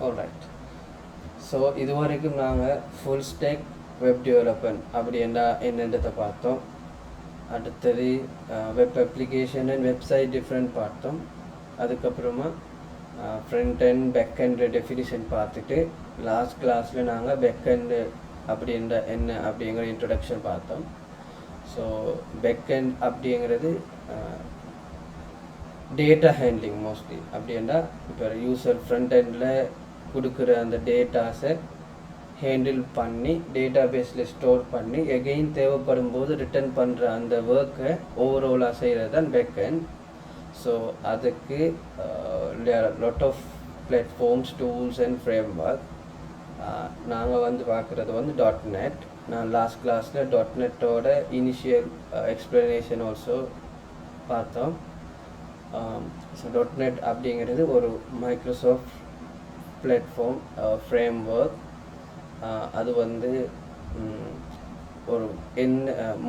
Alright. So இது வரைக்கும் நாங்கள் ஃபுல் ஸ்டேக் வெப் டெவலப்மெண்ட் அப்படி என்னன்றதை பார்த்தோம். அடுத்தது web application and website different பார்த்தோம். அதுக்கப்புறமா front and back end definition பார்த்துட்டு லாஸ்ட் கிளாஸில் நாங்கள் பேக் அண்டு அப்படின்ற என்ன அப்படிங்கிற இன்ட்ரொடக்ஷன் பார்த்தோம். ஸோ பேக் அண்ட் அப்படிங்கிறது டேட்டா ஹேண்ட்லிங் மோஸ்ட்லி. அப்படின்னா இப்போ யூசர் ஃப்ரண்ட் எண்டில் கொடுக்குற அந்த டேட்டாஸை ஹேண்டில் பண்ணி டேட்டா பேஸில் ஸ்டோர் பண்ணி எகெயின் தேவைப்படும் போது ரிட்டர்ன் பண்ணுற அந்த ஒர்க்கை ஓவராலாக செய்கிறது தான் பேக் எண்ட். ஸோ அதுக்கு lot of platforms, tools and framework. நாங்கள் பார்க்குறது .NET. நான் லாஸ்ட் கிளாஸில் .NETோட இனிஷியல் எக்ஸ்ப்ளனேஷன் ஆல்சோ பார்த்தோம். ஸோ .NET அப்படிங்கிறது ஒரு மைக்ரோசாஃப்ட் பிளாட்ஃபார்ம் ஃப்ரேம் ஒர்க். அது ஒரு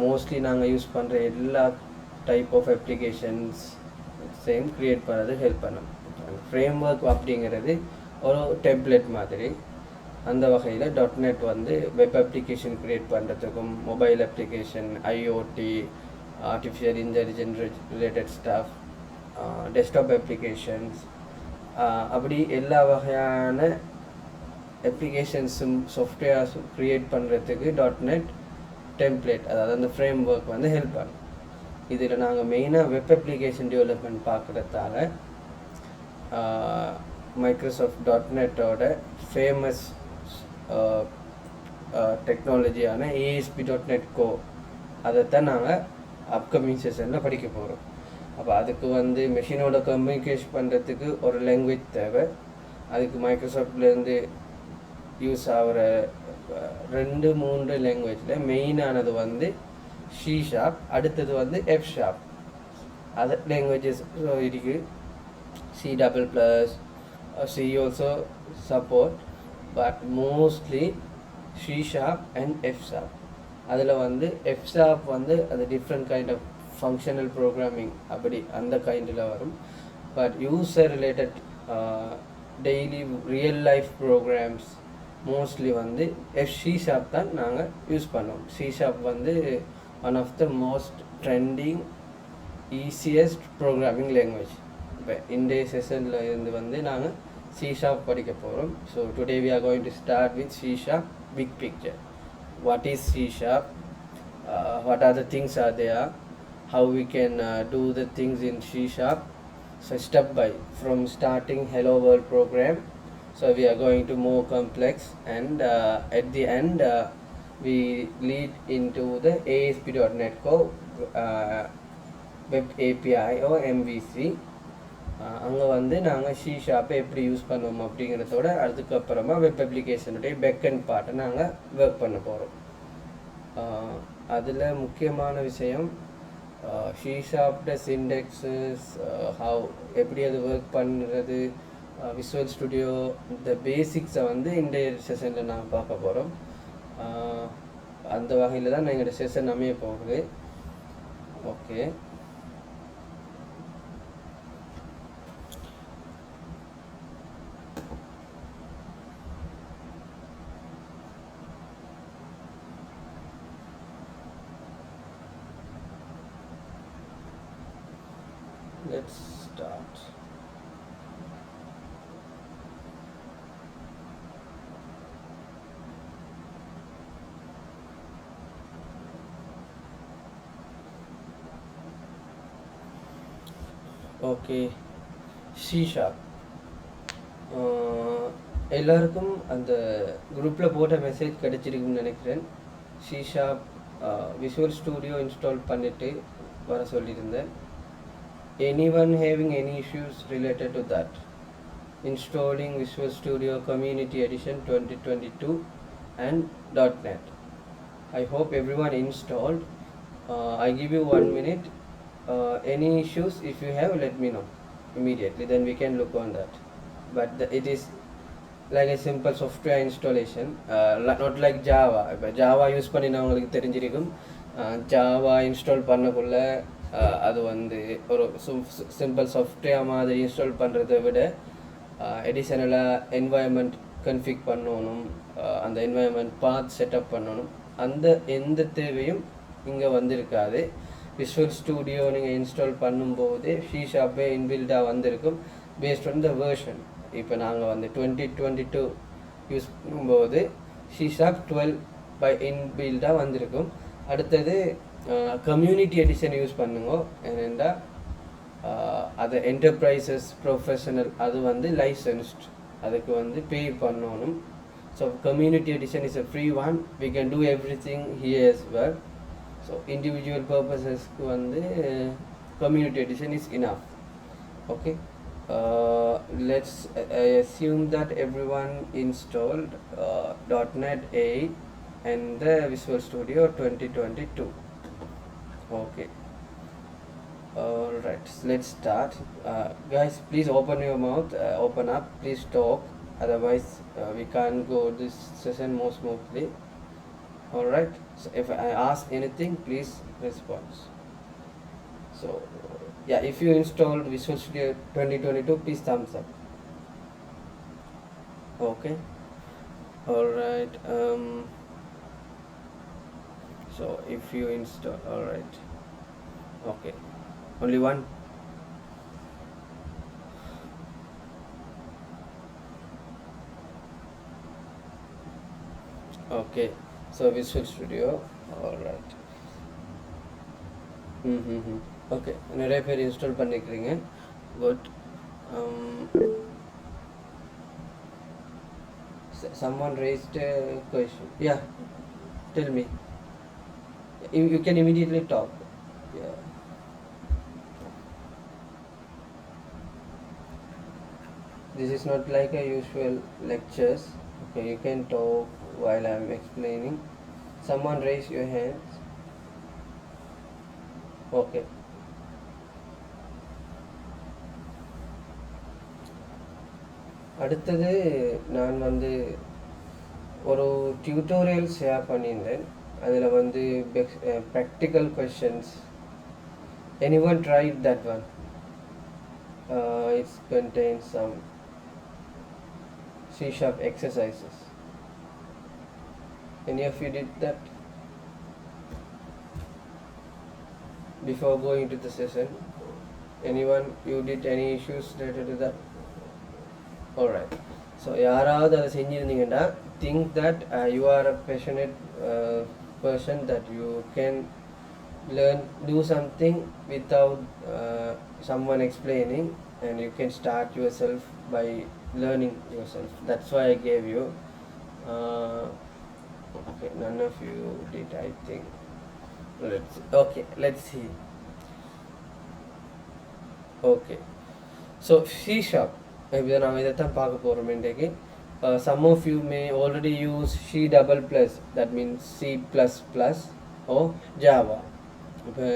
மோஸ்ட்லி நாங்கள் யூஸ் பண்ணுற எல்லா type of applications same create பண்ணுறது ஹெல்ப் பண்ணும். ஃப்ரேம் ஒர்க் அப்படிங்கிறது ஒரு டெம்ப்ளேட் மாதிரி. அந்த வகையில் .NET வெப் அப்ளிகேஷன் க்ரியேட் பண்ணுறதுக்கும் mobile application, IoT, artificial intelligence related stuff, desktop applications, அப்படி எல்லா வகையான அப்ளிகேஷன்ஸும் சாஃப்ட்வேர்ஸும் க்ரியேட் பண்ணுறதுக்கு .NET டெம்ப்ளேட், அதாவது அந்த ஃப்ரேம் ஒர்க் ஹெல்ப் பண்ணும். இதில் நாங்கள் மெயினாக வெப் அப்ளிகேஷன் டெவலப்மெண்ட் பார்க்குறதால மைக்ரோசாஃப்ட் .NETோட ஃபேமஸ் டெக்னாலஜியான ASP.NET Core அதைத்தான் நாங்கள் அப்கமிங் செஷனில் படிக்க போகிறோம். அப்போ அதுக்கு மெஷினோட கம்யூனிகேஷன் பண்ணுறதுக்கு ஒரு லாங்குவேஜ் தேவை. அதுக்கு மைக்ரோசாஃப்ட்லேருந்து யூஸ் ஆகிற 2-3 லாங்குவேஜில் மெயினானது C#, அடுத்தது F#. அதர் லாங்குவேஜஸ் இருக்குது. C++, C also support, but mostly C# and F#. அதில் F# அது different kind of functional programming அப்படி அந்த கைண்டில் வரும். But user related daily real life programs mostly C# தான் நாங்கள் யூஸ் பண்ணுவோம். C# one of the most trending easiest programming language. இப்போ இன்றைய செஷனில் இருந்து நாங்கள் C# படிக்க போகிறோம். So today we are going to start with C# big picture. What is C#? What are the things are there? How we can do the things in C#? So step by from starting hello world program. So we are going to more complex, and at the end we lead into the ASP.NET Core Web API or MVC. அங்கே நாங்கள் C# எப்படி use பண்ணுவோம் அப்படிங்கிறதோட அதுக்கப்புறமா web அப்ளிகேஷனுடைய backend பார்ட்டை நாங்கள் work பண்ண போகிறோம். அதில் முக்கியமான விஷயம் C# சிண்டெக்ஸஸ், எப்படி அது ஒர்க் பண்ணுறது, விசுவல் ஸ்டுடியோ, இந்த பேசிக்ஸை இன்றைய செஷனில் நாங்கள் பார்க்க போகிறோம். அந்த வகையில் தான் எங்களோட செஷன் அமைய போகுது. Okay, let's start. Okay, C#. எல்லாருக்கும் அந்த குரூப்பில் போட்ட மெசேஜ் கிடச்சிருக்குன்னு நினைக்கிறேன். C# விசுவல் ஸ்டூடியோ இன்ஸ்டால் பண்ணிவிட்டு வர சொல்லியிருந்தேன். Anyone having any issues related to that? Installing Visual Studio Community Edition 2022 and .NET. I hope everyone installed. I give you 1 minute. Any issues, if you have, let me know immediately, then we can look on that. But it is like a simple software installation, not like Java. Java use பண்ணினவங்களுக்கு தெரிஞ்சிருக்கும். Java install பண்ணக்குள்ள அது ஒரு simple software மாதிரி install பண்ணுறதை விட எடிஷனலாக environment config பண்ணணும், அந்த environment பாத் setup பண்ணணும், அந்த எந்த தேவையும் இங்கே வந்திருக்காது. விஷுவல் ஸ்டூடியோ நீங்கள் இன்ஸ்டால் பண்ணும்போது ஷீஷாப்பே இன்பில்டாக வந்திருக்கும் பேஸ்ட் ஆன் த வேர்ஷன். இப்போ நாங்கள் வந்து 2022 யூஸ் பண்ணும்போது ஷீஷாப் 12 பை இன்பில்டாக வந்திருக்கும். அடுத்தது கம்யூனிட்டி எடிஷன் யூஸ் பண்ணுங்க. ஏனெண்டா அது என்டர்பிரைசஸ் ப்ரொஃபஷனல் அது வந்து லைசன்ஸ்ட், அதுக்கு வந்து பே பண்ணணும். So community edition is a free one. We can do everything here as well. So individual purposes க்கு வந்து community edition is enough. Okay, let's assume that everyone installed .NET 8 and the Visual Studio 2022. Okay, alright, let's start. Guys, please open your mouth, open up, please talk, otherwise we can't go this session more smoothly. Alright, so if I ask anything, please respond. So yeah, if you installed Visual Studio 2022, please thumbs up. Okay, alright, so if you install, alright, okay, only one. Okay, so Visual Studio, alright. Okay, நிறைய பேர் install பண்ணிக்கிறீங்க, but someone raised a question. Yeah, tell me. You can immediately talk. Yeah. This is not like a usual lectures. Okay, you can talk while I am explaining. Someone raise your hands. Okay. அடுத்தது நான் வந்து ஒரு tutorial share பண்ணியிருந்தேன். அதில் வந்து practical questions. anyone tried that one? It contains some C# exercises. Any of you did that before going to the session? Anyone, you did any issues related to that? Alright, so யாராவது அதை செஞ்சிருந்தீங்கன்னா think that you are a passionate person, that you can learn, do something without someone explaining, and you can start yourself by learning yourself. That's why I gave you. Okay, none of you did, I think. Let's see. Okay, so C#, இப்போ நாம் இதைத்தான் பார்க்க போகிறோம் இன்றைக்கு. Some of you may already use C++, that means C++ or Java. இப்போ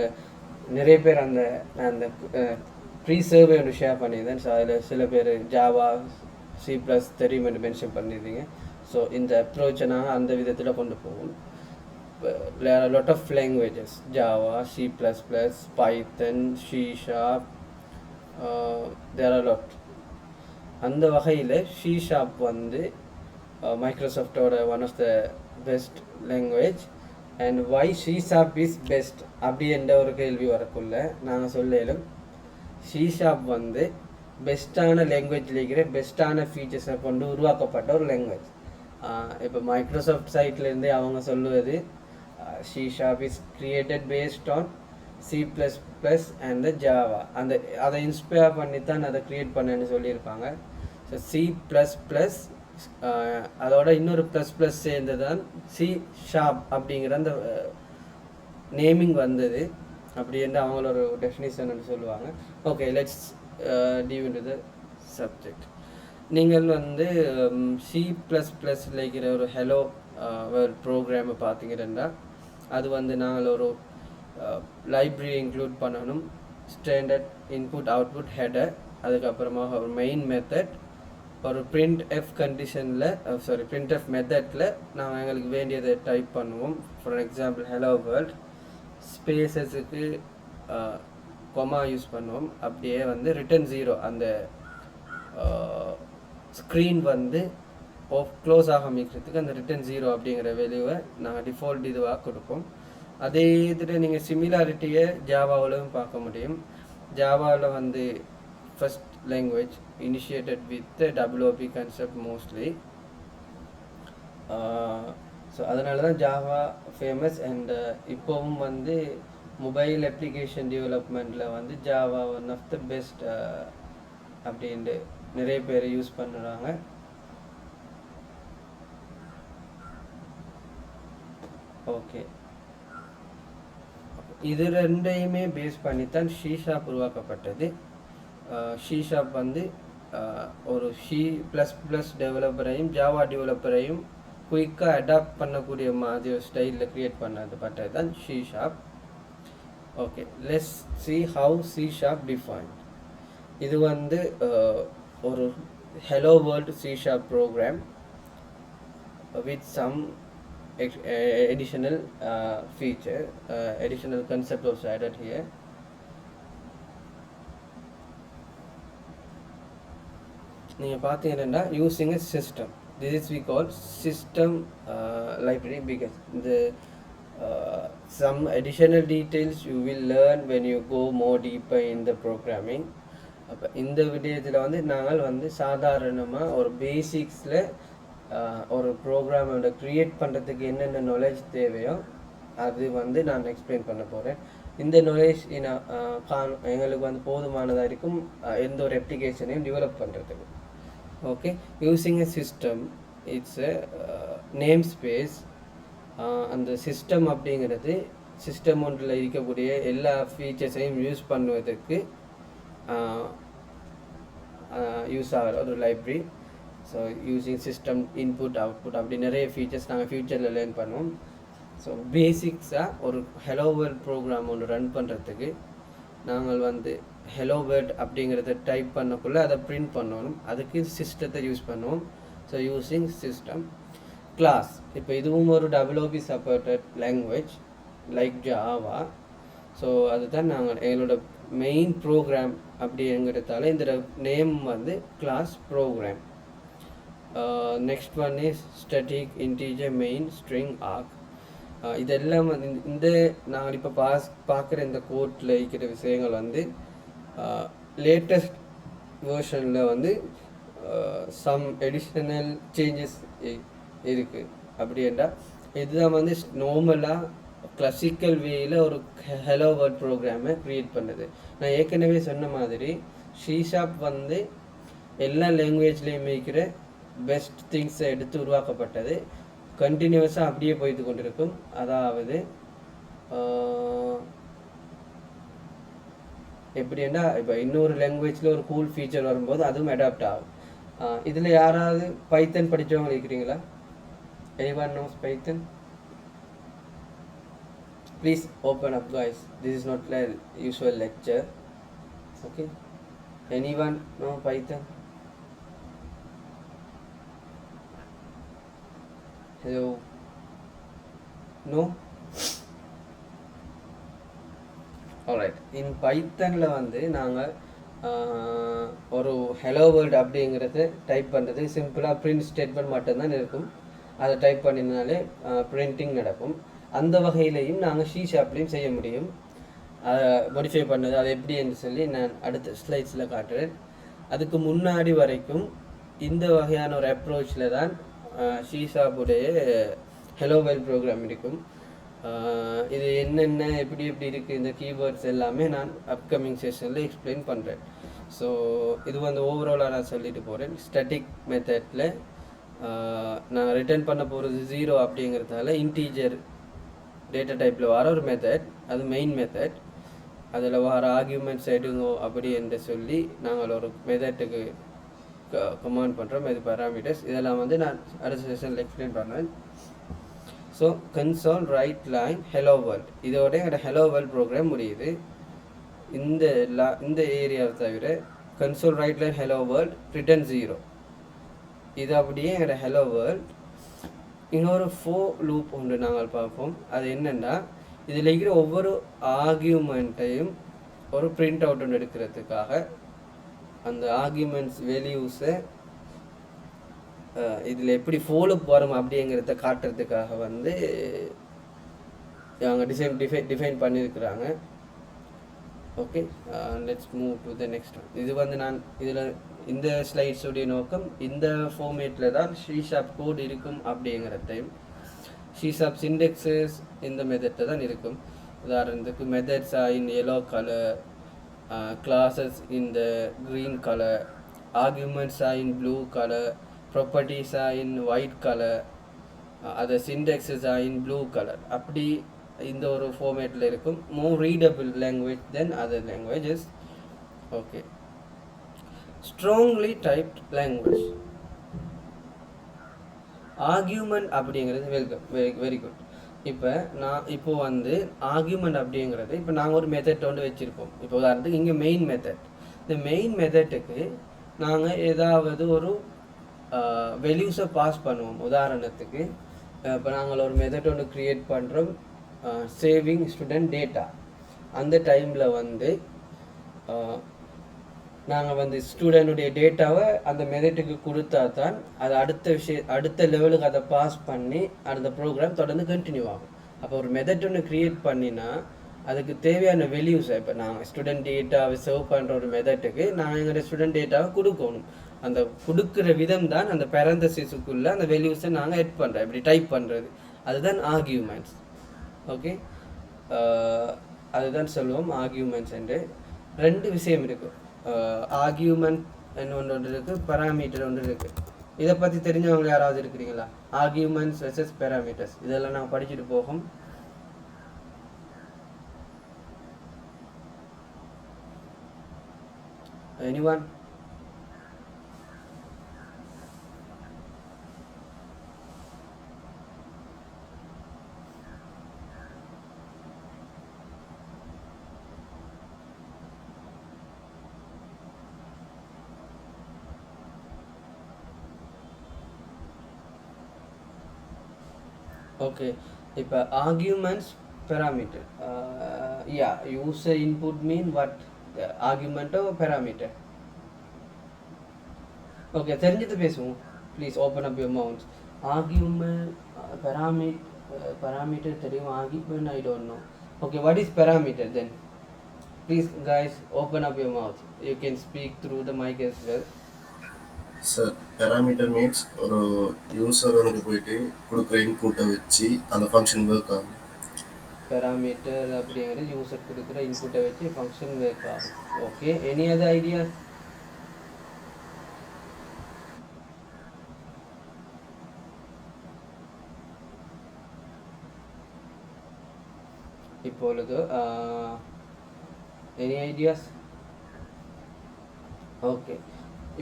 நிறைய பேர் அந்த ப்ரீ சர்வே ஒன்று ஷேர் பண்ணியிருந்தேன். ஸோ அதில் சில பேர் ஜாவா C+ தெரியுமென்று மென்ஷன் பண்ணியிருந்தீங்க. ஸோ இந்த அப்ரோச்சை நாங்கள் அந்த விதத்தில் கொண்டு போவோம். There are a lot of languages: Java, C++, Python, C#. There are a lot. அந்த வகையில் C# வந்து மைக்ரோசாஃப்டோட one of the best language. And why C# is best அப்படி என்ற ஒரு கேள்வி வரக்குள்ள நாங்கள் சொல்லலும் C# வந்து பெஸ்ட்டான லாங்குவேஜில் இருக்கிற பெஸ்ட்டான ஃபீச்சர்ஸை கொண்டு உருவாக்கப்பட்ட ஒரு லாங்குவேஜ். இப்போ மைக்ரோசாஃப்ட் சைட்லேருந்தே அவங்க சொல்லுவது C# is created based on C++ and the Java. அந்த அதை இன்ஸ்பயர் பண்ணி தான் அதை க்ரியேட் பண்ணேன்னு சொல்லியிருப்பாங்க. ஸோ C++, அதோட இன்னொரு ++ சேர்ந்து தான் C# அப்படிங்கிற அந்த நேமிங் வந்தது. அப்படி என்று அவங்கள ஒரு டெஃபினிஷன் சொல்லுவாங்க. Okay, let's div into the subject. நீங்கள் வந்து C++ இருக்கிற ஒரு ஹலோ வேர்ல்ட் ப்ரோக்ராமை பார்த்தீங்கன்னா அது வந்து நாங்கள் ஒரு லைப்ரரி இன்க்ளூட் பண்ணணும். ஸ்டாண்டர்ட் இன்புட் அவுட்புட் ஹெடர், அதுக்கப்புறமா ஒரு மெயின் மெத்தட், ஒரு printf கண்டிஷனில் printf மெத்தடில் நாங்கள் எங்களுக்கு வேண்டியதை டைப் பண்ணுவோம். ஃபார் எக்ஸாம்பிள் ஹலோ வேர்ல்ட், ஸ்பேசஸுக்கு கொமா யூஸ் பண்ணுவோம். அப்படியே வந்து ரிட்டன் 0 அந்த ஸ்க்ரீன் வந்து க்ளோஸ் ஆகாமிக்கிறதுக்கு அந்த ரிட்டன் 0 அப்படிங்கிற வேல்யூவை நாங்கள் டிஃபால்ட் இதுவாக கொடுப்போம். அதே இதில் நீங்கள் சிமிலாரிட்டியை ஜாவாவிலும் பார்க்க முடியும். ஜாவாவில் வந்து first language initiated with WOP concept mostly. So அதனால தான் ஜாவா ஃபேமஸ். அண்ட் இப்போவும் வந்து மொபைல் அப்ளிகேஷன் டெவலப்மெண்ட்டில் வந்து Java one of the best அப்படின்ட்டு நிறைய பேர் யூஸ் பண்ணுறாங்க. ஓகே, இது ரெண்டையுமே பேஸ் பண்ணித்தான் சி ஷார்ப் உருவாக்கப்பட்டது. சி ஷார்ப் வந்து ஒரு C++ டெவலப்பரையும் ஜாவா டெவலப்பரையும் குயிக்காக அடாப்ட் பண்ணக்கூடிய மாதிரி ஒரு ஸ்டைலில் க்ரியேட் பட்டது தான் C sharp. Okay, let's see how C# defined. இது வந்து ஒரு hello world C# program with some additional feature, additional concept also added here. நீங்கள் பார்த்தீங்கன்னா using a system, this is we call system library, because the some additional details you will learn when you go more deeper in the programming. அப்போ இந்த விடயத்தில் வந்து நாங்கள் வந்து சாதாரணமாக ஒரு பேசிக்ஸில் ஒரு ப்ரோக்ராமோட க்ரியேட் பண்ணுறதுக்கு என்னென்ன நாலேஜ் தேவையோ அது வந்து நான் எக்ஸ்பிளைன் பண்ண போகிறேன். இந்த நாலேஜ் எங்களுக்கு வந்து போதுமானதாக இருக்கும் எந்த ஒரு அப்ளிகேஷனையும் டெவலப் பண்ணுறதுக்கு. Okay, using a system, it's a name space. அந்த சிஸ்டம் அப்படிங்கிறது சிஸ்டம் ஒன்றில் இருக்கக்கூடிய எல்லா ஃபீச்சர்ஸையும் யூஸ் பண்ணுவதற்கு யூஸ் ஆகிற ஒரு library. So using system input output அப்படி நிறைய ஃபீச்சர்ஸ் நாங்கள் ஃப்யூச்சரில் லேர்ன் பண்ணுவோம். ஸோ பேசிக்ஸாக ஒரு ஹெலோ வேர்ல்ட் ப்ரோக்ராம் ஒன்று ரன் பண்ணுறதுக்கு நாங்கள் வந்து ஹெலோ வேர்ல்ட் அப்படிங்கிறத டைப் பண்ணக்குள்ளே அதை பிரிண்ட் பண்ணணும். அதுக்கு சிஸ்டத்தை யூஸ் பண்ணுவோம். So using system class. இப்போ இதுவும் ஒரு WOP supported language like Java. So அதுதான் நாங்கள் எங்களோட மெயின் ப்ரோக்ராம் அப்படிங்கிறதால இந்த நேம் வந்து class program. Next one is static integer main string arg. இதெல்லாம் வந்து இந்த நாங்கள் இப்போ பார்க்குற இந்த கோட்டில் இருக்கிற விஷயங்கள் வந்து லேட்டஸ்ட் வேர்ஷனில் வந்து சம் எடிஷ்னல் சேஞ்சஸ் இருக்குது. அப்படின்னா இதுதான் வந்து நார்மலாக கிளாசிக்கல் வேயில் ஒரு ஹெலோ வேர்ல்ட் ப்ரோக்ராமை க்ரியேட் பண்ணுது. நான் ஏற்கனவே சொன்ன மாதிரி C# வந்து எல்லா லாங்குவேஜ்லேயும் இருக்கிற பெஸ்ட் திங்ஸை எடுத்து உருவாக்கப்பட்டது. கண்டினியூஸாக அப்படியே போய்த்து கொண்டிருக்கும். அதாவது எப்படின்னா இப்போ இன்னொரு லாங்குவேஜில் ஒரு கூல் ஃபீச்சர் வரும்போது அதுவும் அடாப்ட் ஆகும். இதில் யாராவது பைத்தன் படித்தவங்க இருக்கிறீங்களா? Anyone knows Python? Please open up, guys. This is not a usual lecture. Okay. Anyone know Python? Hello. No. Alright. In Pythonல வந்து நாங்கள் ஒரு ஹெலோ வேர்ல்ட் அப்படிங்கிறது டைப் பண்ணுறது சிம்பிளாக பிரிண்ட் ஸ்டேட்மெண்ட் மட்டும்தான் இருக்கும். அதை டைப் பண்ணினாலே பிரிண்டிங் நடக்கும். அந்த வகையிலையும் நாங்கள் C#லையும் செய்ய முடியும். அதை மாடிஃபை பண்ணது அது எப்படி என்று சொல்லி நான் அடுத்த ஸ்லைட்ஸில் காட்டுறேன். அதுக்கு முன்னாடி வரைக்கும் இந்த வகையான ஒரு அப்ரோச்சில் தான் C#உடைய ஹெலோ வேர்ல்ட் ப்ரோக்ராம் இருக்கும். இது என்னென்ன எப்படி இருக்குது இந்த கீவேர்ட்ஸ் எல்லாமே நான் அப்கமிங் செஷனில் எக்ஸ்பிளைன் பண்ணுறேன். ஸோ இது வந்து ஓவராலாக நான் சொல்லிட்டு போகிறேன். ஸ்டாட்டிக் மெத்தடில் நான் ரிட்டர்ன் பண்ண போகிறது 0 அப்படிங்கிறதால இன்டீஜர் டேட்டா டைப்பில் வர ஒரு மெத்தட், அது மெயின் மெத்தட். அதில் வர ஆர்கியூமெண்ட்ஸ் எடுங்கோ அப்படி என்று சொல்லி நாங்கள் ஒரு மெத்தட்டுக்கு கமாண்ட் பண்ணுறோம். இது பேராமீட்டர்ஸ் இதெல்லாம் வந்து நான் அடுத்த செஷனில் எக்ஸ்பிளைன் பண்ணுவேன். So console write line hello world, இதோட எங்களோட ஹெலோ வேர்ல்ட் ப்ரோக்ராம் முடியுது. இந்த ஏரியாவை தவிர console write line hello world return 0, இது அப்படியே எங்களோட ஹெலோ வேர்ல்ட். இன்னொரு லூப் ஒன்று நாங்கள் பார்ப்போம். அது என்னென்னா இதில் இருக்கிற ஒவ்வொரு ஆர்கியூமெண்ட்டையும் ஒரு பிரிண்ட் அவுட் ஒன்று எடுக்கிறதுக்காக அந்த ஆர்கியூமெண்ட்ஸ் வேல்யூஸை இதில் எப்படி ஃபாலோ வரும் அப்படிங்கிறத காட்டுறதுக்காக வந்து அவங்க டிஃபைன் பண்ணியிருக்கிறாங்க. Okay, let's move to the next one. இது வந்து நான் இதில் இந்த ஸ்லைட்ஸுடைய நோக்கம் இந்த ஃபார்மேட்டில் தான் ஷீஷாப் கோட் இருக்கும் அப்படிங்கிற டைம். ஷீஷாப் சிண்டெக்ஸஸ் இந்த மெத்தடில் தான் இருக்கும். உதாரணத்துக்கு methods R in yellow color, classes in the green color, arguments are in blue color, properties are in white color, other syntaxes are in blue color. அப்படி இந்த ஒரு ஃபார்மேட்டில் இருக்கும். more readable language than other languages. okay, strongly typed language. argument அப்படிங்கிறது very good. இப்போ வந்து argument அப்படிங்கிறது இப்போ நாங்கள் ஒரு மெத்தட் வந்து வச்சுருப்போம். இப்போ உதாரணத்துக்கு இங்கே மெயின் மெத்தட். இந்த மெயின் மெத்தட்டுக்கு நாங்கள் ஏதாவது ஒரு வேல்யூஸை பாஸ் பண்ணுவோம். உதாரணத்துக்கு இப்போ நாங்கள் ஒரு மெத்தட் ஒன்று க்ரியேட் பண்ணுறோம், சேவிங் ஸ்டூடெண்ட் டேட்டா. அந்த டைமில் வந்து நாங்கள் வந்து ஸ்டூடெண்டுடைய டேட்டாவை அந்த மெத்தட்டுக்கு கொடுத்தா தான் அது அடுத்த லெவலுக்கு அதை பாஸ் பண்ணி அந்த ப்ரோக்ராம் தொடர்ந்து கண்டினியூ ஆகும். அப்போ ஒரு மெத்தட் ஒன்று க்ரியேட் பண்ணினா அதுக்கு தேவையான வேல்யூஸை இப்போ நாங்கள் ஸ்டூடெண்ட் டேட்டாவை சர்வ் பண்ணுற ஒரு மெத்தட்டுக்கு நாங்கள் எங்களோட ஸ்டூடெண்ட் டேட்டாவை கொடுக்கணும். அந்த கொடுக்குற விதம் தான் அந்த பேரந்தசிஸுக்குள்ளே அந்த வேல்யூஸை நாங்கள் எட் பண்ணுறோம், இப்படி டைப் பண்ணுறது. அதுதான் ஆர்கியூமெண்ட்ஸ். ஓகே, அதுதான் சொல்லுவோம் ஆர்கியூமெண்ட்ஸ் என்று. ரெண்டு விஷயம் இருக்குது. ஆர்கியூமெண்ட் ஒன்று இருக்குது, பேராமீட்டர் ஒன்று இருக்குது. இதை பற்றி தெரிஞ்சவங்க யாராவது இருக்கிறீங்களா? ஆர்கியூமெண்ட்ஸ் வெர்சஸ் பேராமீட்டர்ஸ், இதெல்லாம் நாங்கள் படிச்சுட்டு போகும். எனிவன்? Okay, இப்போ arguments parameter. Yeah, user input mean what? Argument or parameter? Okay, தெரிஞ்சது பேசுவோம். Please open up your mouth. Argument, parameter தெரியும். Argument I don't know. Okay, what is parameter then? Please guys open up your mouth. You can speak through the mic as well. Sir, parameter means ஒரு user வந்து போயிட்டு கொடுக்குற இன்புட்டை வச்சு அந்த function work ஆகும். Parameter அப்படிங்கிறது யூசர் கொடுக்குற இன்புட்டை வச்சு ஃபங்க்ஷன் ஒர்க் ஆகும். Okay, any other idea? இப்பொழுது எனி ஐடியாஸ்? ஓகே,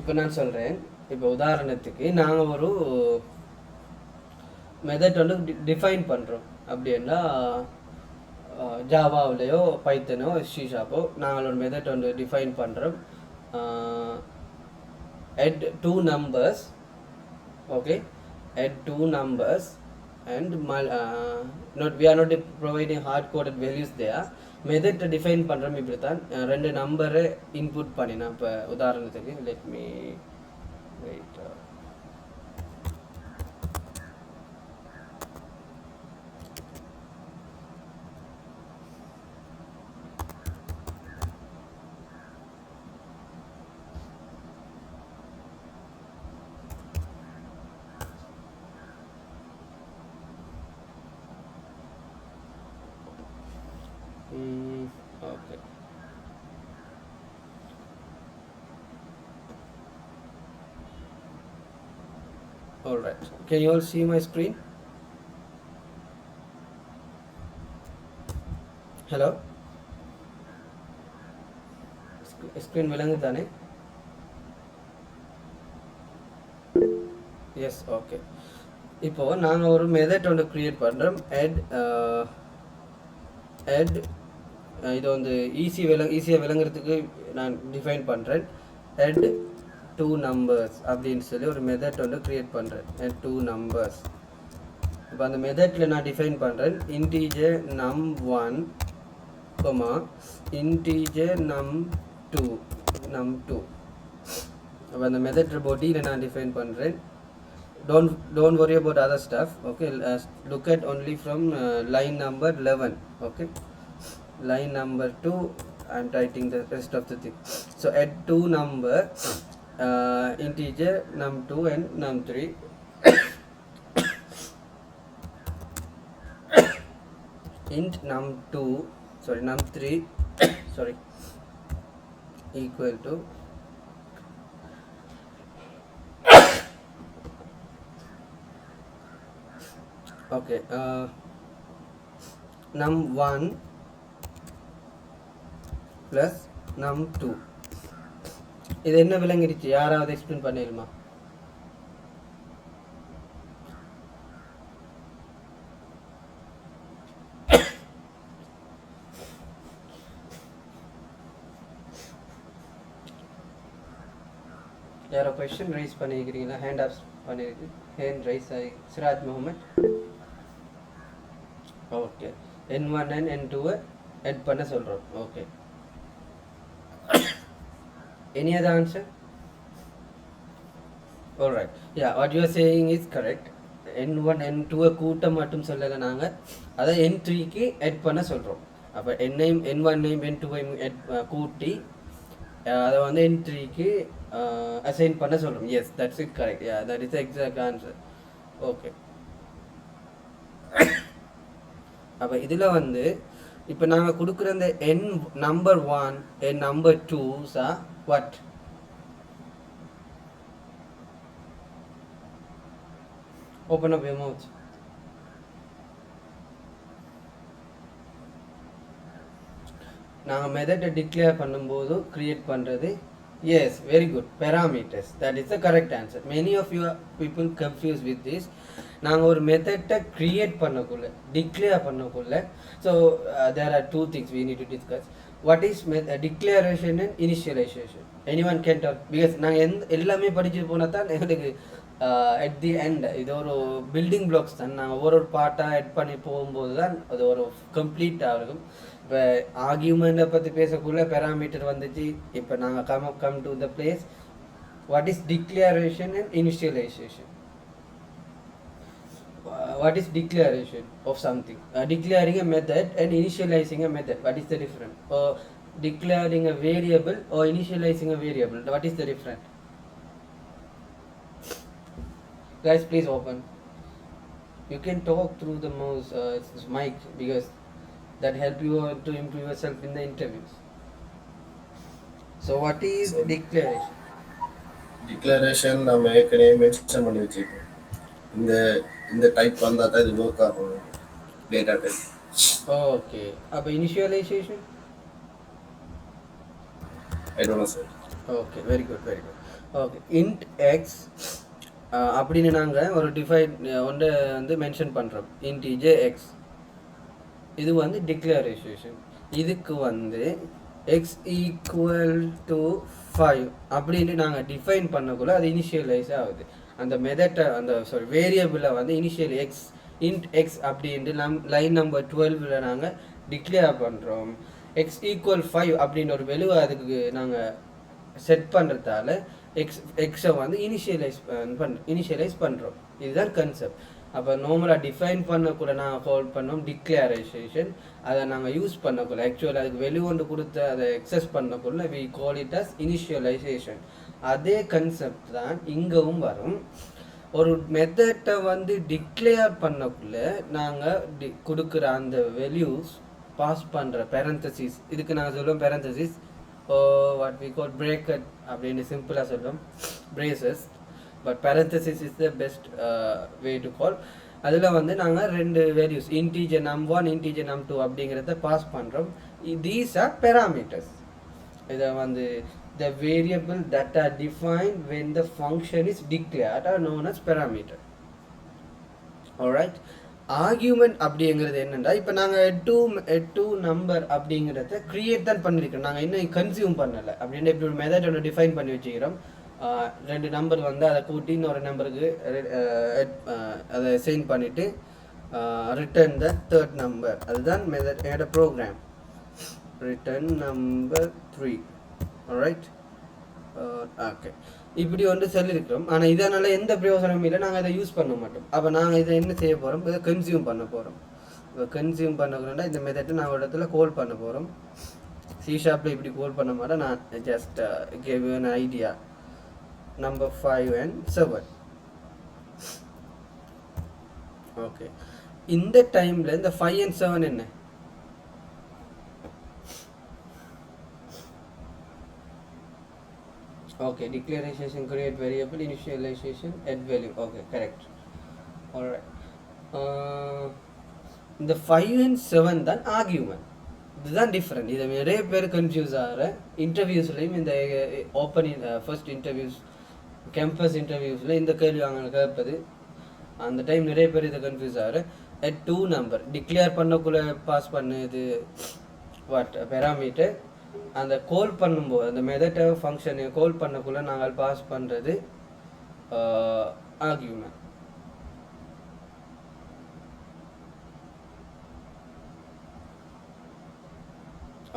இப்போ நான் சொல்கிறேன். இப்போ உதாரணத்துக்கு நாங்கள் ஒரு மெத்தட் வந்து டிஃபைன் பண்ணுறோம். அப்படின்னா ஜாவாவிலையோ பைத்தனோ ஷீஷாப்போ நாங்கள் ஒரு மெத்தட் வந்து டிஃபைன் பண்ணுறோம். add two numbers. Okay, add two numbers and we are not providing hard coded values there. Method define பண்ணுறோம். இப்படி தான் ரெண்டு நம்பரை இன்புட் பண்ணினா. இப்போ உதாரணத்துக்கு let me wait. Okay. All right. Can you all see my screen? Hello? Screen விளங்குதானே? Yes, okay. இப்போ நாங்கள் ஒரு மெத்தட் ஒன்று க்ரியேட் பண்ணுறோம். add இது வந்து ஈஸியாக விளங்குறதுக்கு நான் டிஃபைன் பண்ணுறேன். add two numbers அப்படின்னு சொல்லி ஒரு மெத்தட் வந்து க்ரியேட் பண்ணுறேன். add two numbers. இப்போ அந்த மெத்தடில் நான் டிஃபைன் பண்ணுறேன். Integer num1, integer num2. அப்போ அந்த மெத்தட் பாடியில் நான் டிஃபைன் பண்ணுறேன். Don't worry about other stuff. Okay, look at only from line number 11. Okay, line number 2 I'm writing the rest of the thing. So add 2 number integer num2 and num3 int num2 sorry num3 sorry equal to okay num1 plus num2. இது என்ன விளங்கிடுச்சு? யாராவது explain பண்ணிடுமா? யாரோ question raise பண்ணிக்கிறீங்களா? Hand ups பண்ணிருக்கு, hand raise ஆகி Siraj Mohammed. Okay, n1 and n2 add பண்ண சொல்கிறோம். Okay, any other answer? Alright, yeah, what you are saying is correct. n1 n2 கூட்ட மட்டும் சொல்லலை, நாங்கள் அதை n3க்கு add பண்ண சொல்கிறோம். அப்போ n1 n2 கூட்டி அதை வந்து n3க்கு அசைன் பண்ண சொல்கிறோம். Yes, that's it, correct. Yeah, that is exact answer. Okay, அப்போ இதில் வந்து இப்போ நாங்கள் கொடுக்குற இந்த n number 1 and number 2s are what? Open up your mouth. நாங்கள் மெத்தடை டிக்ளேர் பண்ணும்போது க்ரியேட் பண்ணுறது, yes, very good, parameters. that is the correct answer. many of you people confused with this. நாங்கள் ஒரு மெத்தடை க்ரியேட் பண்ணக்குள்ள, டிக்ளேர் பண்ணக்குள்ள, so there are two things we need to discuss. what is declaration and initialization? anyone can talk? because நாங்கள் எல்லாமே படிச்சுட்டு போனால் தான் எங்களுக்கு at the end இது ஒரு பில்டிங் பிளாக்ஸ் தான். நாங்கள் ஒரு பார்ட்டாக ஆட் பண்ணி போகும்போது தான் அது ஒரு கம்ப்ளீட்டாக இருக்கும். இப்போ ஆர்கியூமெண்ட்டை பற்றி பேசக்குள்ள பேராமீட்டர் வந்துச்சு. இப்போ நாங்கள் come to the place. What is declaration and initialisation? what is declaration of something? Declaring a method and initializing a method, what is the difference? Or declaring a variable or initializing a variable, what is the difference? Guys, please open. You can talk through the mouse mic because that help you to improve yourself in the interviews. So what is declaration? Declaration நம்ம ஏற்கனவே mention பண்ணி வச்சிருக்கோம். இந்த type வந்தால் தான் இது work ஆகும், data type. Okay, அப்போ initialisation? I don't know sir. Okay, very good, very good. Okay, int x அப்படின்னு நாங்கள் ஒரு டிஃபைன் ஒன்று வந்து மென்ஷன் பண்ணுறோம், இன்டிஜர் எக்ஸ். இது வந்து டிக்ளரேஷன். இதுக்கு வந்து எக்ஸ் ஈக்குவல் டு 5 அப்படின்னு நாங்கள் டிஃபைன் பண்ணக்குள்ள அது இனிஷியலைஸ் ஆகுது. அந்த மெத்தட்டை அந்த வேரியபிளை வந்து இனிஷியல் எக்ஸ் இன்ட் எக்ஸ் அப்படின்ட்டு லைன் நம்பர் 12ல் நாங்கள் டிக்ளேர் பண்ணுறோம். எக்ஸ் ஈக்குவல் 5 அப்படின்னு ஒரு வெலுவை அதுக்கு நாங்கள் செட் பண்ணுறதால எக்ஸை வந்து இனிஷியலைஸ் பண்ணுறோம். இதுதான் கன்செப்ட். அப்போ நார்மலாக டிஃபைன் பண்ணக்குள்ள நாங்கள் கால் பண்ணோம் டிக்ளரேஷன். அதை நாங்கள் யூஸ் பண்ணக்குள்ள ஆக்சுவலாக அதுக்கு வெளிவொண்டு கொடுத்து அதை எக்ஸஸ் பண்ணக்குள்ள we call it as initialization. அதே கன்செப்ட் தான் இங்கவும் வரும். ஒரு மெத்தட்டை வந்து டிக்ளேர் பண்ணக்குள்ள நாங்கள் கொடுக்குற அந்த வெல்யூஸ் பாஸ் பண்ணுற பேரந்தசிஸ், இதுக்கு நாங்கள் சொல்லுவோம் parenthesis, what we call bracket அப்படின்னு சிம்பிளாக சொல்லுவோம், braces. But parenthesis is the best way to call. அதில் வந்து நாங்கள் 2 values integer num1 integer num2 அப்படிங்கிறத பாஸ் பண்ணுறோம். these are parameters. இதை வந்து the variable that are defined when the function is declared are known as parameter. alright, argument அப்படிங்கிறது என்னென்னா, இப்போ நாங்கள் எட்டு நம்பர் அப்படிங்கிறத க்ரியேட் தான் பண்ணியிருக்கோம், நாங்கள் இன்னும் கன்சியூம் பண்ணலை. அப்படின்ற இப்படி ஒரு மெத்தட் ஒன்று டிஃபைன் பண்ணி வச்சுக்கிறோம். 2 நம்பர் வந்து அதை கூட்டி இன்னொரு நம்பருக்கு அதை செயின் பண்ணிவிட்டு ரிட்டர்ன் த 3rd நம்பர். அதுதான் program return number 3. All right, okay, இப்படி ஒன்று சொல்லியிருக்கிறோம். ஆனால் இதனால் எந்த பிரயோஜனமும் இல்லை, நாங்கள் அதை யூஸ் பண்ண மாட்டோம். அப்போ நாங்கள் இதை என்ன செய்ய போகிறோம், இதை கன்சியூம் பண்ண போகிறோம். இப்போ கன்சியூம் பண்ணணுன்னா இந்த மெத்தட்டை நான் ஒரு இடத்துல கோல் பண்ண போகிறோம். C# இப்படி கோல் பண்ண மாட்டேன், நான் just gave you an idea. Number 5 and 7. Okay, இந்த டைமில் இந்த 5 and 7 என்ன? Okay, declaration, create variable, initialization, add value. Okay, correct. All right. இந்த 5 and 7 தான் ஆர்கியூமெண்ட். இதுதான் டிஃப்ரெண்ட். இதை நிறைய பேர் கன்ஃபியூஸ் ஆகிற இன்டர்வியூஸ்லையும், இந்த ஓப்பன் ஃபர்ஸ்ட் இன்டர்வியூஸ், கேம்பஸ் இன்டர்வியூஸில் இந்த கேள்வி அவங்க கேட்பது. அந்த டைம் நிறைய பேர் இதை கன்ஃபியூஸ் ஆகிற. at 2 நம்பர் டிக்ளேர் பண்ணக்குள்ளே பாஸ் பண்ணுது வாட் பேராமீட்டர். அந்த கோல் பண்ணும்போது அந்த மெத்தட் ஃபங்க்ஷனை கோல் பண்ணக்குள்ளே நாங்கள் பாஸ் பண்ணுறது argument.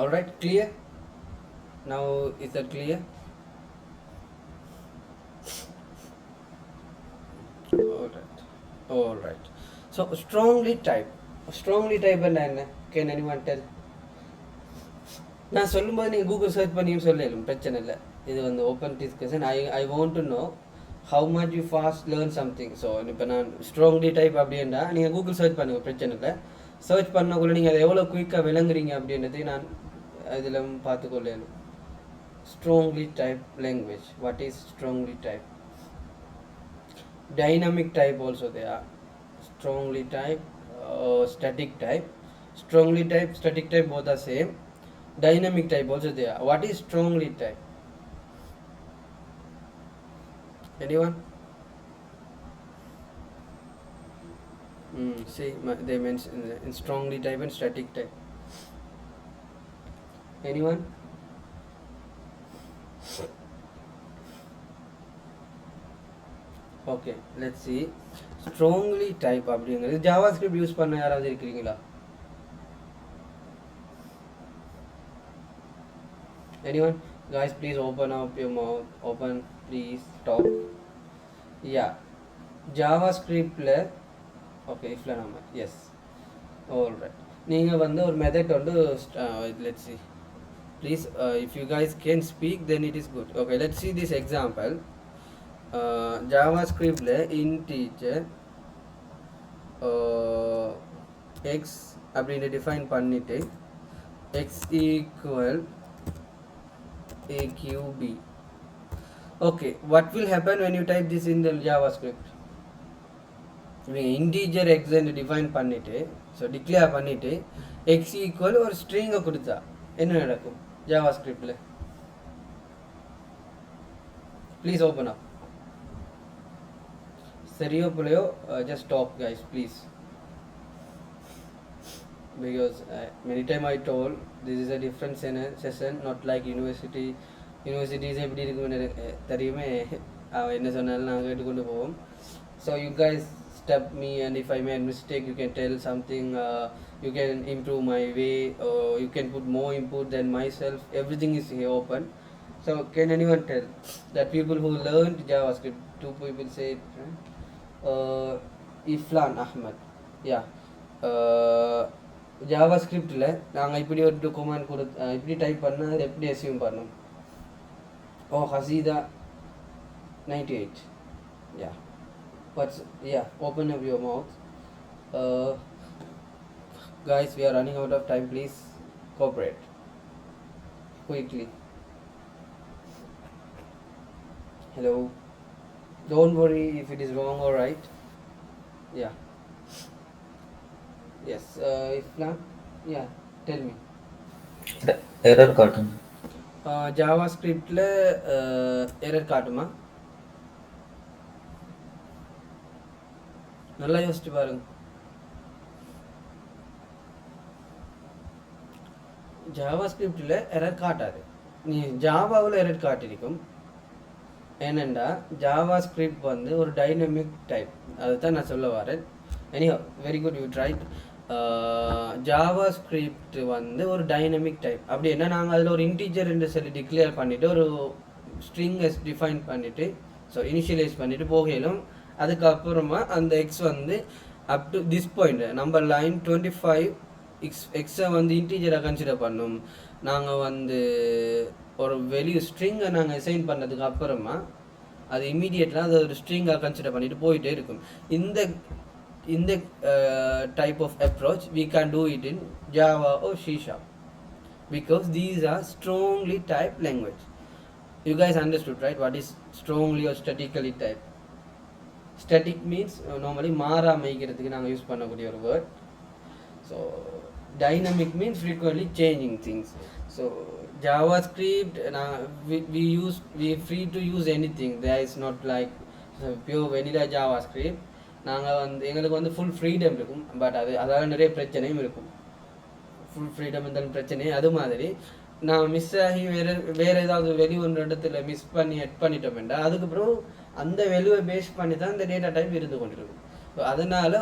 All right, clear? Now is that clear? All right. So strongly type என்ன? Can anyone tell? நான் சொல்லும்போது நீங்கள் கூகுள் சர்ச் பண்ணியும் சொல்லலும், பிரச்சனை இல்லை. இது வந்து open discussion. I want to know how much you fast learn something. So இப்போ நான் ஸ்ட்ராங்லி டைப் அப்படின்னா நீங்கள் கூகுள் சர்ச் பண்ணுங்கள், பிரச்சனை இல்லை. சர்ச் பண்ணக்குள்ள நீங்கள் அதை எவ்வளோ குயிக்காக விளங்குறீங்க அப்படின்றதை நான் இதில் பார்த்துக்கொள்ளலும். Strongly type language. What is strongly type? Dynamic type also they are. Strongly type, static type. Strongly type, static type both are same. Dynamic type also there. What is strongly type? Anyone? See, they mention in strongly type and static type. Anyone? Okay, let's see. Strongly type அப்படிங்கிறது Java script use பண்ண யாராவது இருக்கிறீங்களா? anyone? Guys, please open up your mouth. Open, please talk. Yeah, JavaScriptல okay இஃப்ல நாம yes. All right, நீங்கள் வந்து ஒரு மெத்தட் வந்து let's see. Please, if you guys can speak, then it is good. Okay, let's see this example. JavaScriptல integer x அப்படின்னு define பண்ணிட்டு x equal aqb. Okay, what will happen when you type this in the JavaScript? நீங்கள் integer எக்ஸ்ன்னு define பண்ணிட்டு, so declare பண்ணிட்டு x equal ஒரு ஸ்ட்ரிங்கை கொடுத்தா என்ன நடக்கும் JavaScriptல? Please open up. Seriyo pulayo, just talk guys please, because many time I told this is a different session, not like universities எப்படி இருக்குன்னு தெரியுமே, என்ன சொன்னாலும் நாங்கள் எடுத்துக்கொண்டு போவோம். So you guys step me, and if I made mistake you can tell something, you can improve my way, or you can put more input than myself. Everything is here open. So can anyone tell that people who learned JavaScript, 2 people say it, right? இஃப்லான் Ahmad. யா, ஜாவாஸ்கிரிப்டில் நாங்கள் இப்படி ஒரு document இப்படி type பண்ணால் அது எப்படி assume பண்ணணும்? Oh Haseetha 98. Yeah, buds yeah, open up your mouth. Guys, we are running out of time. Please cooperate quickly. Hello. Don't worry if it is wrong or right. Yeah. Yes. Ifla, yeah, tell me. Error காட்டுங்க. ஜாவாஸ்கிரிப்டில் error காட்டுமா? நல்லா யோசிச்சு பாருங்க. ஜாவாஸ்கிரிப்டில் error காட்டாது. நீ ஜாவாவில் error காட்டிருக்கும். ஏனெண்டா JavaScript வந்து ஒரு டைனமிக் டைப், அதுதான் நான் சொல்ல வரேன். Anyhow, very good, you tried. JavaScript வந்து ஒரு டைனமிக் டைப். அப்படி என்ன, நாங்கள் அதில் ஒரு இன்டீஜர் என்று சொல்லி டிக்ளேர் பண்ணிவிட்டு ஒரு ஸ்ட்ரிங்கை டிஃபைன் பண்ணிவிட்டு ஸோ இனிஷியலைஸ் பண்ணிவிட்டு போகையிலும் அதுக்கப்புறமா அந்த எக்ஸ் வந்து அப் to this point number line 25 எக்ஸை வந்து இன்டீஜராக கன்சிடர் பண்ணும். நாங்கள் வந்து ஒரு வெளியூ ஸ்ட்ரிங்கை நாங்கள் அசைன் பண்ணதுக்கு அப்புறமா அது இமீடியட்டாக அது ஒரு ஸ்ட்ரிங்காக கன்சிடர் பண்ணிட்டு போயிட்டே இருக்கும். இந்த type of approach we can do it in Java or C# because these are strongly typed language. You guys understood, right? What is strongly or statically typed? Static means normally மாறா அமைக்கிறதுக்கு நாங்கள் use பண்ணக்கூடிய ஒரு word. So dynamic means frequently changing things. So JavaScript we free to use anything. There is not like pure vanilla JavaScript. நாங்கள் வந்து எங்களுக்கு வந்து full freedom இருக்கும். But அதால் நிறைய பிரச்சனையும் இருக்கும். ஃபுல் ஃப்ரீடம் இருந்தாலும் பிரச்சனை. அது மாதிரி நான் மிஸ் ஆகி வேறு ஏதாவது வெளியே ஒன்று இடத்துல மிஸ் பண்ணி எட் பண்ணிட்டோம்டா அதுக்கப்புறம் அந்த வெளியை பேஸ் பண்ணி தான் இந்த டேட்டா டைப் இருந்து கொண்டிருக்கும். ஸோ அதனால்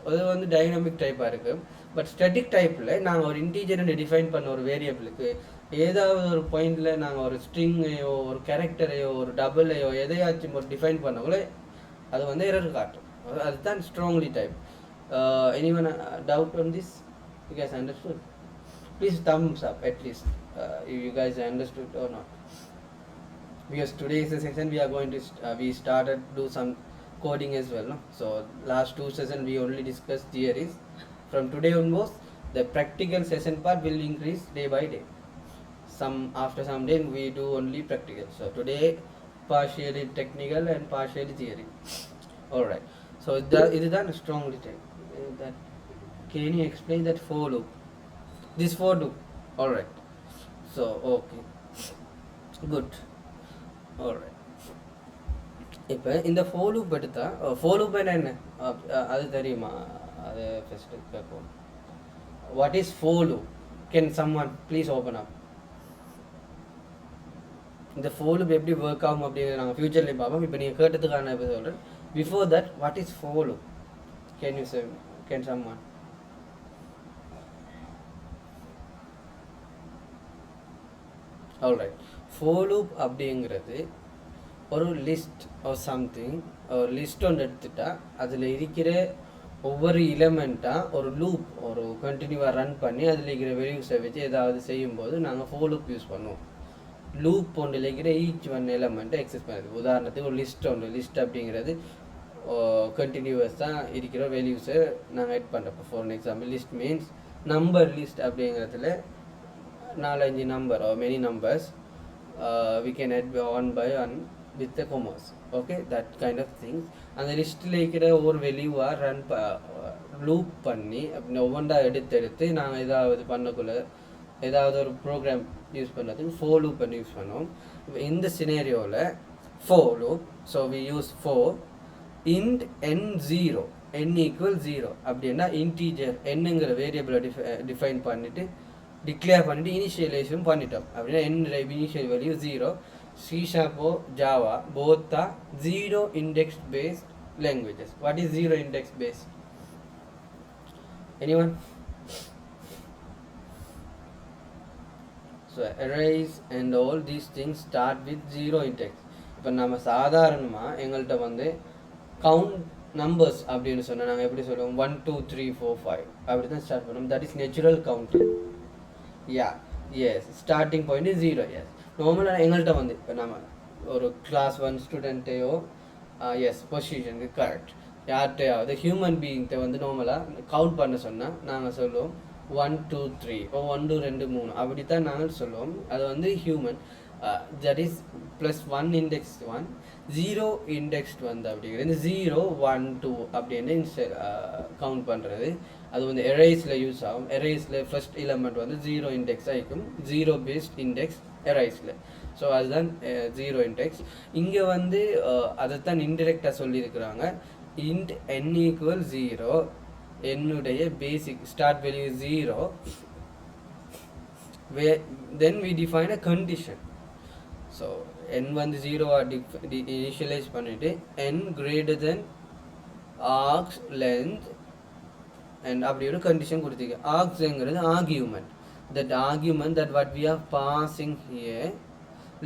அது வந்து டைனமிக் டைப்பாக இருக்குது. பட் ஸ்டேட்டிக் டைப்பில் நாங்கள் ஒரு இன்டீஜரை டிஃபைன் பண்ண ஒரு வேரியபிளுக்கு ஏதாவது ஒரு பாயிண்டில் நாங்கள் ஒரு ஸ்ட்ரிங்கையோ ஒரு கேரக்டரையோ ஒரு டபுளையோ எதையாச்சும் ஒரு டிஃபைன் பண்ணக்குள்ளே அது வந்து எரர் காட்டும். அதுதான் strongly type. Anyone doubt on this? You guys understood? Please thumbs up at least if you guys understood or not. Because today is the session we are going to we started do some coding as well, no? So last 2 sessions we only discussed theories. From today onwards the practical session part will increase day by day. After some day we do only practical. So today partially technical and partially theory. Alright, so it is done strongly type. That can you explain that for loop? This for loop. Alright, so okay, good. Alright, இப்போ இந்த for loop எடுத்தா for loop என்ன அது தெரியுமா? அது first கேட்போம். What is for loop? Can someone please open up? இந்த for loop எப்படி ஒர்க் ஆகும் அப்படின்னு நாங்கள் ஃபியூச்சர்லேயும் பார்ப்போம். இப்போ நீங்கள் கேட்டதுக்கான இப்போ சொல்கிறேன். Before that, what is for loop? Can someone? Alright, for loop அப்படிங்கிறது ஒரு லிஸ்ட் ஆர் சம்திங் ஒரு லிஸ்ட் ஒன்று எடுத்துட்டா அதில் இருக்கிற ஒவ்வொரு எலிமெண்ட்டாக ஒரு லூப் ஒரு கண்டினியூவாக ரன் பண்ணி அதில் இருக்கிற வேல்யூஸை வச்சு ஏதாவது செய்யும்போது நாங்கள் for loop யூஸ் பண்ணுவோம். லூப் ஒன்றில் இருக்கிற ஈச் ஒன் எலமெண்ட்டை எக்ஸஸ் பண்ணுறது. உதாரணத்துக்கு ஒரு லிஸ்ட் அப்படிங்கிறது கண்டினியூவஸ் தான் இருக்கிற வேல்யூஸை நாங்கள் எட் பண்ணுறப்போ. For example list means number list அப்படிங்கிறதுல 4-5 number or many numbers we can add one by one with the commas. Okay, that kind of things. அந்த லிஸ்ட்டில் இருக்கிற ஒவ்வொரு வேல்யூவாக ரன் லூப் பண்ணி அப்படி ஒவ்வொன்றா எடுத்து நாங்கள் ஏதாவது பண்ணக்குள்ள ஏதாவது ஒரு ப்ரோக்ராம் யூஸ் பண்ணுறதுக்கு for loop பண்ணி யூஸ் பண்ணுவோம். இந்த சினேரியோவில் for loop, so we use for int n0 n equal 0 அப்படின்னா இன்டீஜர் என்னங்கிற வேரியபிளை டிஃபைன் பண்ணிவிட்டு டிக்ளேர் பண்ணிவிட்டு இனிஷியலைஸும் பண்ணிட்டோம். அப்படின்னா n initial value 0. C# or Java both are 0 index based languages. What is 0 index based? Anyone? So arrays and all these things start with 0 index. இப்போ நம்ம சாதாரணமாக எங்கள்கிட்ட வந்து கவுண்ட் நம்பர்ஸ் அப்படின்னு சொன்னால் நாங்கள் எப்படி சொல்லுவோம் 1 2 3 4 5 அப்படி தான் ஸ்டார்ட் பண்ணுவோம். That is natural counting. Starting point is 0. நார்மலாக எங்கள்கிட்ட வந்து இப்போ நம்ம ஒரு கிளாஸ் 1 ஸ்டூடெண்ட்டையோ பொசிஷனுக்கு கரெக்ட் யார்கிட்டையாவது ஹியூமன் பீயிங்கிட்ட வந்து நார்மலாக கவுண்ட் பண்ண சொன்னால் நாங்கள் சொல்லுவோம் 1 2 3 1 2 2 3 அப்படி தான் நாங்கள் சொல்லுவோம். அது வந்து human. That is plus 1 index 1 0 indexed வந்து அப்படிங்கிறது 0 1 2 அப்படின்னு கவுண்ட் பண்ணுறது. அது வந்து எரேஸில் யூஸ் ஆகும். எரேஸில் ஃபர்ஸ்ட் எலிமெண்ட் வந்து 0 இண்டெக்ஸ் ஆகிக்கும். 0 பேஸ்ட் இண்டெக்ஸ் எரேஸில். ஸோ அதுதான் 0 இண்டெக்ஸ். இங்கே வந்து அதைத்தான் இன்டெரக்டாக சொல்லியிருக்கிறாங்க. int n equal 0 என்னுடைய பேசிக் start value 0 then we define a condition. So n வந்து 0 initialize பண்ணிட்டு n greater than args length and அப்படி ஒரு கண்டிஷன் கொடுத்தீங்க. argsங்கிறது argument. That argument that what we are passing here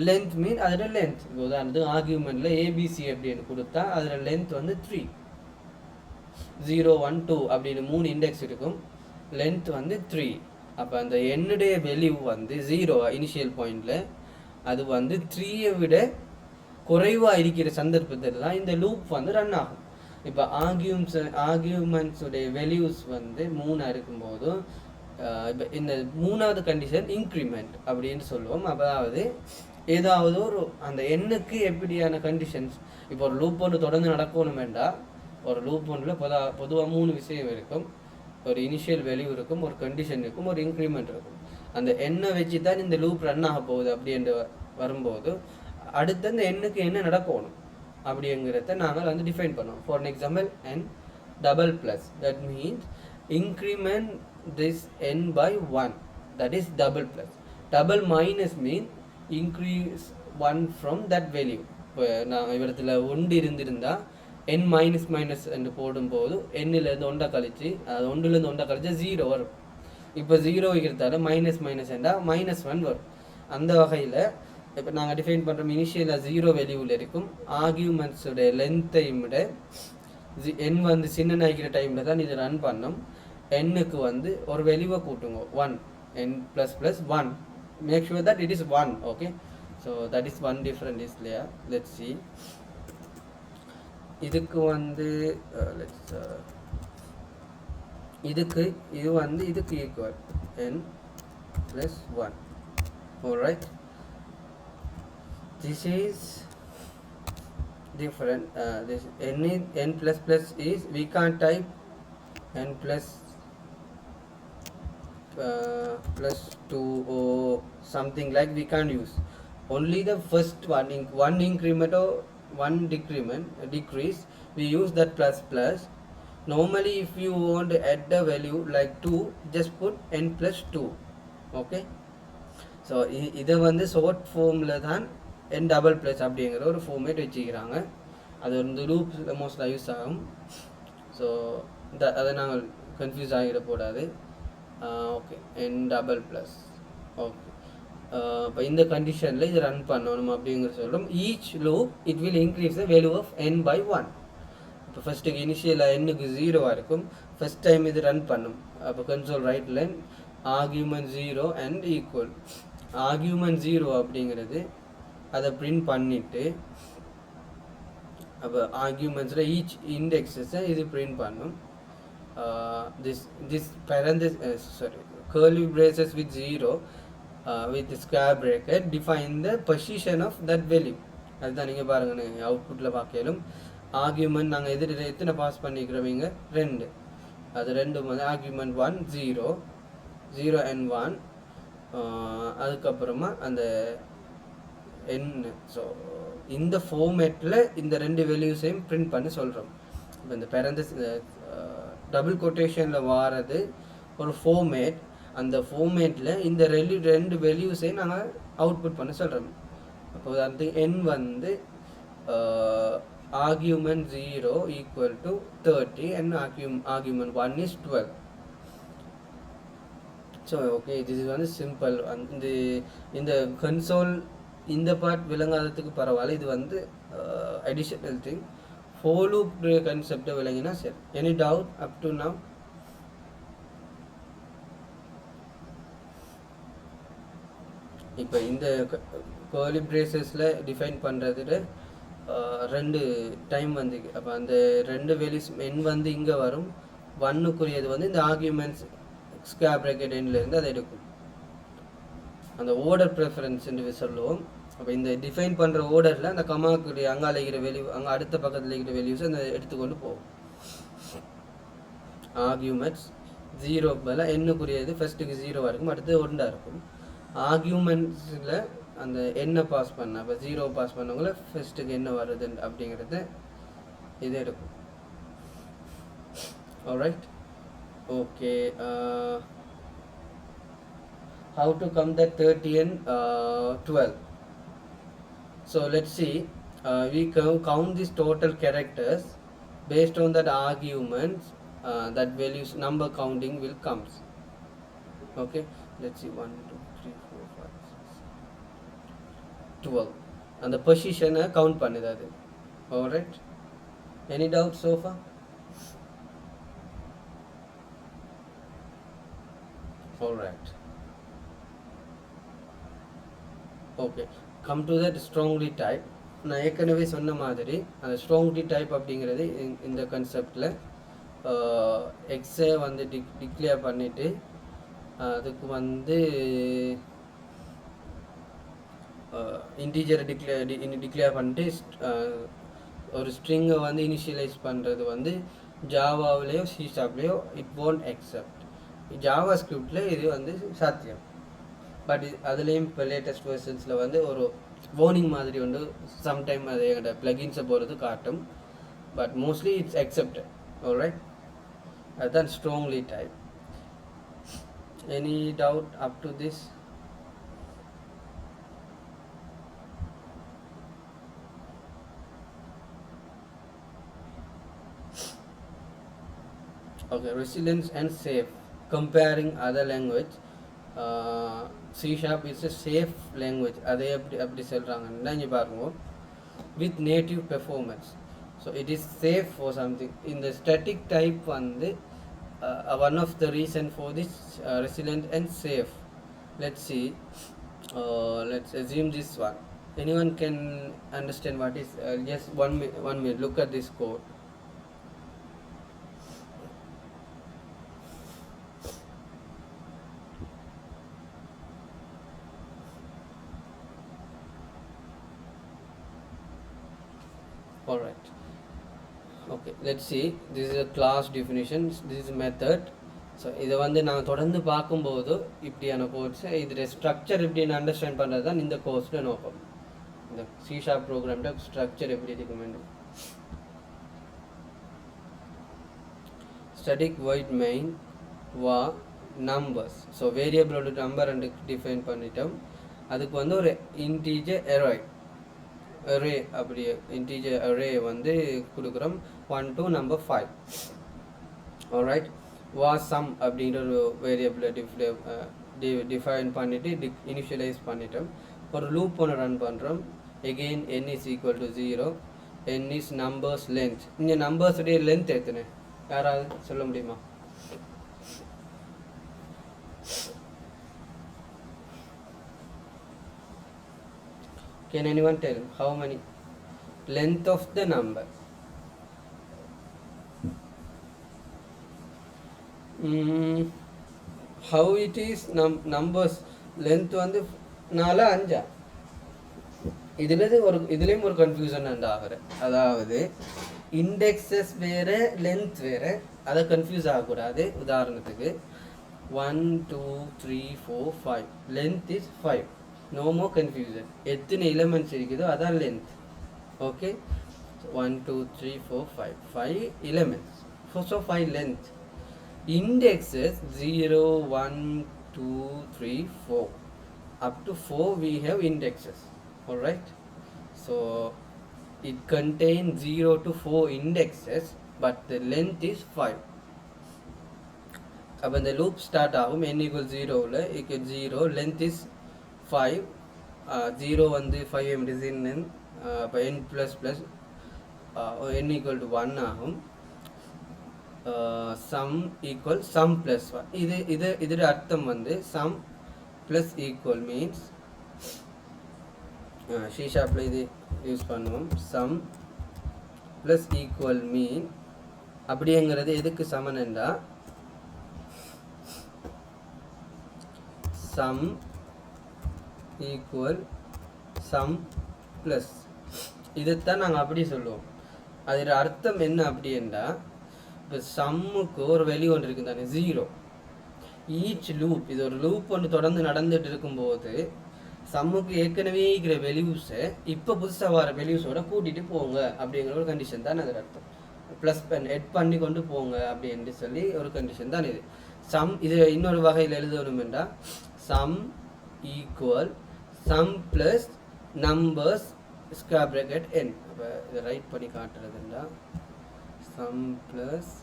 length mean அதோட length. இப்போ உதாரணத்துக்கு ஆர்கியூமெண்ட்டில் ஏபிசி அப்படின்னு கொடுத்தா அதில் லென்த் வந்து 3, 0 1 2 அப்படின்னு 3 இண்டெக்ஸ் இருக்கும், லென்த் வந்து 3. அப்போ அந்த என்னுடைய வேல்யூ வந்து 0 இனிஷியல் பாயிண்டில் அது வந்து 3ஐ விட குறைவாக இருக்கிற சந்தர்ப்பத்தில் தான் இந்த லூப் வந்து ரன் ஆகும். இப்போ ஆர்கியூமெண்ட்ஸுடைய வேல்யூஸ் வந்து 3 இருக்கும்போது இப்போ இந்த 3வது கண்டிஷன் இன்க்ரிமெண்ட் அப்படின்னு சொல்லுவோம். அதாவது ஏதாவது ஒரு அந்த எண்ணுக்கு எப்படியான கண்டிஷன்ஸ், இப்போ ஒரு லூப் ஒன்று தொடர்ந்து நடக்கணும் வேண்டாம், ஒரு லூப் ஒன்றில் பொதுவாக 3 விஷயம் இருக்கும். ஒரு இனிஷியல் வேல்யூ இருக்கும், ஒரு கண்டிஷன் இருக்கும், ஒரு இன்க்ரிமெண்ட் இருக்கும். அந்த எண்ணை வச்சு தான் இந்த லூப் ரன் ஆக போகுது அப்படின்ற வரும்போது அடுத்த அந்த எண்ணுக்கு என்ன நடக்கணும் அப்படிங்கிறத நாங்கள் வந்து டிஃபைன் பண்ணுவோம். For an example n double plus, that means increment this n by 1, that is double plus. Double minus mean increase 1 from that value. இப்போ நான் இடத்துல 1 இருந்திருந்தால் n மைனஸ் மைனஸ் என்று போடும்போது எண்ணிலேருந்து 1 கழிச்சு அது 1லேருந்து 1 கழிச்சா 0 வரும். இப்போ 0 இருக்கிறதால மைனஸ் மைனஸ் என்றால் -1 வரும். அந்த வகையில் இப்போ நாங்கள் டிஃபைன் பண்ணுறோம், இனிஷியலாக 0 வேல்யூவில் இருக்கும், ஆர்கியூமெண்ட்ஸோடைய லென்த்தை விட n வந்து சின்னனாகிற டைமில் தான் இது ரன் பண்ணோம். எண்ணுக்கு வந்து ஒரு வேல்யூவை கூட்டுங்க 1, n ++ 1, make sure that it is 1. Okay, so that is one different is இல்லையா. லெட்ஸ் சி, இதுக்கு வந்து இதுக்கு இது வந்து இதுக்கு equal n + 1. All right, this is different. This n ++ is, we can't type n +2 or something like, we can't use only the first one increment or one decrease, we use that ++. Normally if you want to add the value like 2, just put n +2. okay, so இதை வந்து short ஃபார்மில் தான் n double plus அப்படிங்கிற ஒரு format வச்சுக்கிறாங்க. அது வந்து லூப்ஸில் மோஸ்ட்டாக யூஸ் ஆகும். ஸோ அதை நாங்கள் கன்ஃபியூஸ் ஆகிடக்கூடாது. Okay, n double plus. Okay, இப்போ இந்த கண்டிஷனில் இது ரன் பண்ணணும் அப்படிங்கிற சொல்கிறோம். Each loop it will increase the value of n by 1. இப்போ ஃபஸ்ட்டுக்கு இனிஷியலாக n-க்கு 0 இருக்கும், ஃபஸ்ட் டைம் இது ரன் பண்ணும். அப்போ console write line argument 0 and equal. Argument 0 அப்படிங்கிறது அதை பிரிண்ட் பண்ணிவிட்டு அப்போ ஆர்கியூமெண்ட்ஸில் ஈச் இண்டெக்ஸஸை இது பிரிண்ட் பண்ணும். this parenthesis, curly braces with 0 with square bracket define the position of that value. அதுதான் நீங்கள் பாருங்க அவுட்புட்டில் பார்க்கலும். ஆர்கியூமெண்ட் நாங்கள் எத்தனை பாஸ் பண்ணிக்கிறவங்க 2, அது 2 வந்து ஆர்கியூமெண்ட் 1 0 0 and 1, அதுக்கப்புறமா அந்த n. ஸோ இந்த ஃபார்மேட்டில் இந்த 2 வேல்யூஸையும் பிரிண்ட் பண்ணி சொல்கிறோம். இப்போ இந்த டபுள் கொட்டேஷனில் வாரது ஒரு ஃபார்மேட், அந்த ஃபார்மேட்டில் இந்த 2 வேல்யூஸையும் நாங்கள் அவுட்புட் பண்ண சொல்கிறோம். அப்போ அந்த n வந்து argument 0 equal to 30 and argument 1 is 12. So okay, இது வந்து சிம்பிள். இந்த கன்சோல் இந்த பார்ட் விளங்காததுக்கு பரவாயில்ல, இது வந்து அடிஷனல் திங். ஃபோர் லூப் கன்செப்டை விளங்கினா சரி. Any doubt up to now? இப்போ இந்த கர்லி பிரேசஸில் டிஃபைன் பண்ணுறதுல 2 டைம் வந்து, அப்போ அந்த 2 வேல்யூஸ் n வந்து இங்கே வரும், 1க்குரியது வந்து இந்த ஆர்கியூமெண்ட்ஸ் ஸ்கொயர் பிராக்கெட் எண்ட்லேருந்து அதை எடுக்கும். அந்த ஓர்டர் ப்ரெஃபரன்ஸ் என்று சொல்லுவோம். அப்போ இந்த டிஃபைன் பண்ணுற ஓர்டரில் அந்த கமாக்குடைய அங்கால இருக்கிற வேல்யூ, அங்கே அடுத்த பக்கத்தில் இருக்கிற வேல்யூஸ் அந்த எடுத்துக்கொண்டு போகும். ஆர்கியூமெண்ட்ஸ் 0 பதில் n-க்குரியது ஃபஸ்ட்டுக்கு 0 இருக்கும், அடுத்து 1 இருக்கும். ஆர்கியூமெண்ட்ஸில் அந்த எண்ணை பாஸ் பண்ண, அப்போ 0 பாஸ் பண்ணவங்கள ஃபஸ்ட்டுக்கு என்ன வருது அப்படிங்கிறத இது எடுக்கும். Alright, okay. How to come that 30 and 12? So let's see. We count these total characters based on that arguments. That values number counting will comes. Okay. Let's see, 1 2 3 4 5 6. 12 அந்த பொசிஷனை கவுண்ட் பண்ணுது அது. Alright, any doubt so far? Alright, okay, come to that strongly type. நான் ஏற்கனவே சொன்ன மாதிரி அந்த strongly type அப்படிங்கிறது இந்த கன்செப்டில் எக்ஸை வந்து டிக்ளேர் பண்ணிவிட்டு அதுக்கு வந்து இன்டீஜரை டிக்ளேர் பண்ணிட்டு ஒரு ஸ்ட்ரிங்கை வந்து இனிஷியலைஸ் பண்ணுறது வந்து ஜாவாவிலேயோ சிஷாப்லேயோ இட் won't accept. ஜாவா ஸ்கிரிப்டில் இது வந்து சாத்தியம். பட் அதுலேயும் இப்போ லேட்டஸ்ட் வெர்ஷன்ஸில் வந்து ஒரு வார்னிங் மாதிரி வந்து சம்டைம் அது எங்களோட ப்ளகின்ஸை போகிறது காட்டும். But mostly it's accepted. Alright, அதுதான் strongly type. Any doubt up to this? Okay, resilience and safe. Comparing other language, C# is a safe language. அதே அப்படி சொல்கிறாங்கன்னா இங்கே பாருங்க, with native performance. So it is safe for something. In the static type வந்து one of the reason for this resilient and safe. Let's see. Let's assume this one. Anyone can understand what is? Just one minute. Look at this code. Alright, okay, let's see. This is a class definition, this is a method. So இதை வந்து நான் தொடர்ந்து பார்க்கும்போது இப்படியான கோர்ஸை இதில் structure எப்படின்னு understand பண்ணுறது தான் இந்த கோர்ஸில் நோக்கம். இந்த C# ப்ரோக்ராம்ல ஸ்ட்ரக்சர் எப்படி இருக்குமெண்டு. Static void main var numbers. So வேரியபிளோட நம்பர் ரெண்டு டிஃபைன் பண்ணிட்டோம். அதுக்கு வந்து ஒரு இன்டீஜர் அரே அப்படி இன்டீஜர் அரே வந்து கொடுக்குறோம் 1 to number 5. All right, var sum அப்படிங்கிற ஒரு வேரியபிளை டிஃபைன் பண்ணிவிட்டு இனிஷியலைஸ் பண்ணிட்டோம். ஒரு லூப் ஒன்று ரன் பண்ணுறோம். Again n is equal to 0, n is numbers length. இங்கே நம்பர்ஸுடைய லென்த் எத்தனை யாராவது சொல்ல முடியுமா? Can anyone tell how many? Length of the number. How it is numbers length வந்து 4 5. இதுலேயும் ஒரு கன்ஃபியூஷன் ஆகுது. அதாவது இண்டெக்ஸஸ் வேறு லென்த் வேறு, அதை கன்ஃபியூஸ் ஆகக்கூடாது. உதாரணத்துக்கு 1 2 3 4 5, length is 5. No more confusion. எத்தனை எலிமெண்ட்ஸ் இருக்குதோ அதான் length. Okay, 1 2 3 4 5, 5 elements. So 5 length. Indexes 0 1 2 3 4 up to 4 we have indexes. Alright, so it contains 0 to 4 indexes, but the length is 5. அப்போ இந்த லூப் ஸ்டார்ட் ஆகும் n equals 0ல equal 0, length is 5. 0 வந்து 5 எம்டிஸ் n, அப்போ n plus plus n equal to 1 ஆகும். Some equal sum plus 1. இதோட அர்த்தம் வந்து some plus equal means C# இது யூஸ் பண்ணுவோம். சம் ப்ளஸ் ஈக்குவல் மீன் அப்படிங்கிறது எதுக்கு சமன்டா சம் ஈக்குவல் சம் ப்ளஸ். இதைத்தான் நாங்கள் அப்படி சொல்லுவோம். அதோட அர்த்தம் என்ன அப்படின்னா, இப்போ சம்முக்கு ஒரு வெளி ஒன்று இருக்குது தானே 0. ஈச் லூப், இது ஒரு லூப் ஒன்று தொடர்ந்து நடந்துட்டு இருக்கும்போது சம்முக்கு ஏற்கனவே இருக்கிற வெல்யூஸை இப்போ புதுசாக வர வெல்யூஸோட கூட்டிகிட்டு போங்க அப்படிங்கிற ஒரு கண்டிஷன் தான் அதோட அர்த்தம். ப்ளஸ் எட் பண்ணி கொண்டு போங்க அப்படின்னு சொல்லி ஒரு கண்டிஷன் தான் இது. சம் இது இன்னொரு வகையில் எழுதணுமெண்டா sum equal sum plus numbers square bracket n. அப்போ இதை ரைட் பண்ணி காட்டுறதுண்டா sum plus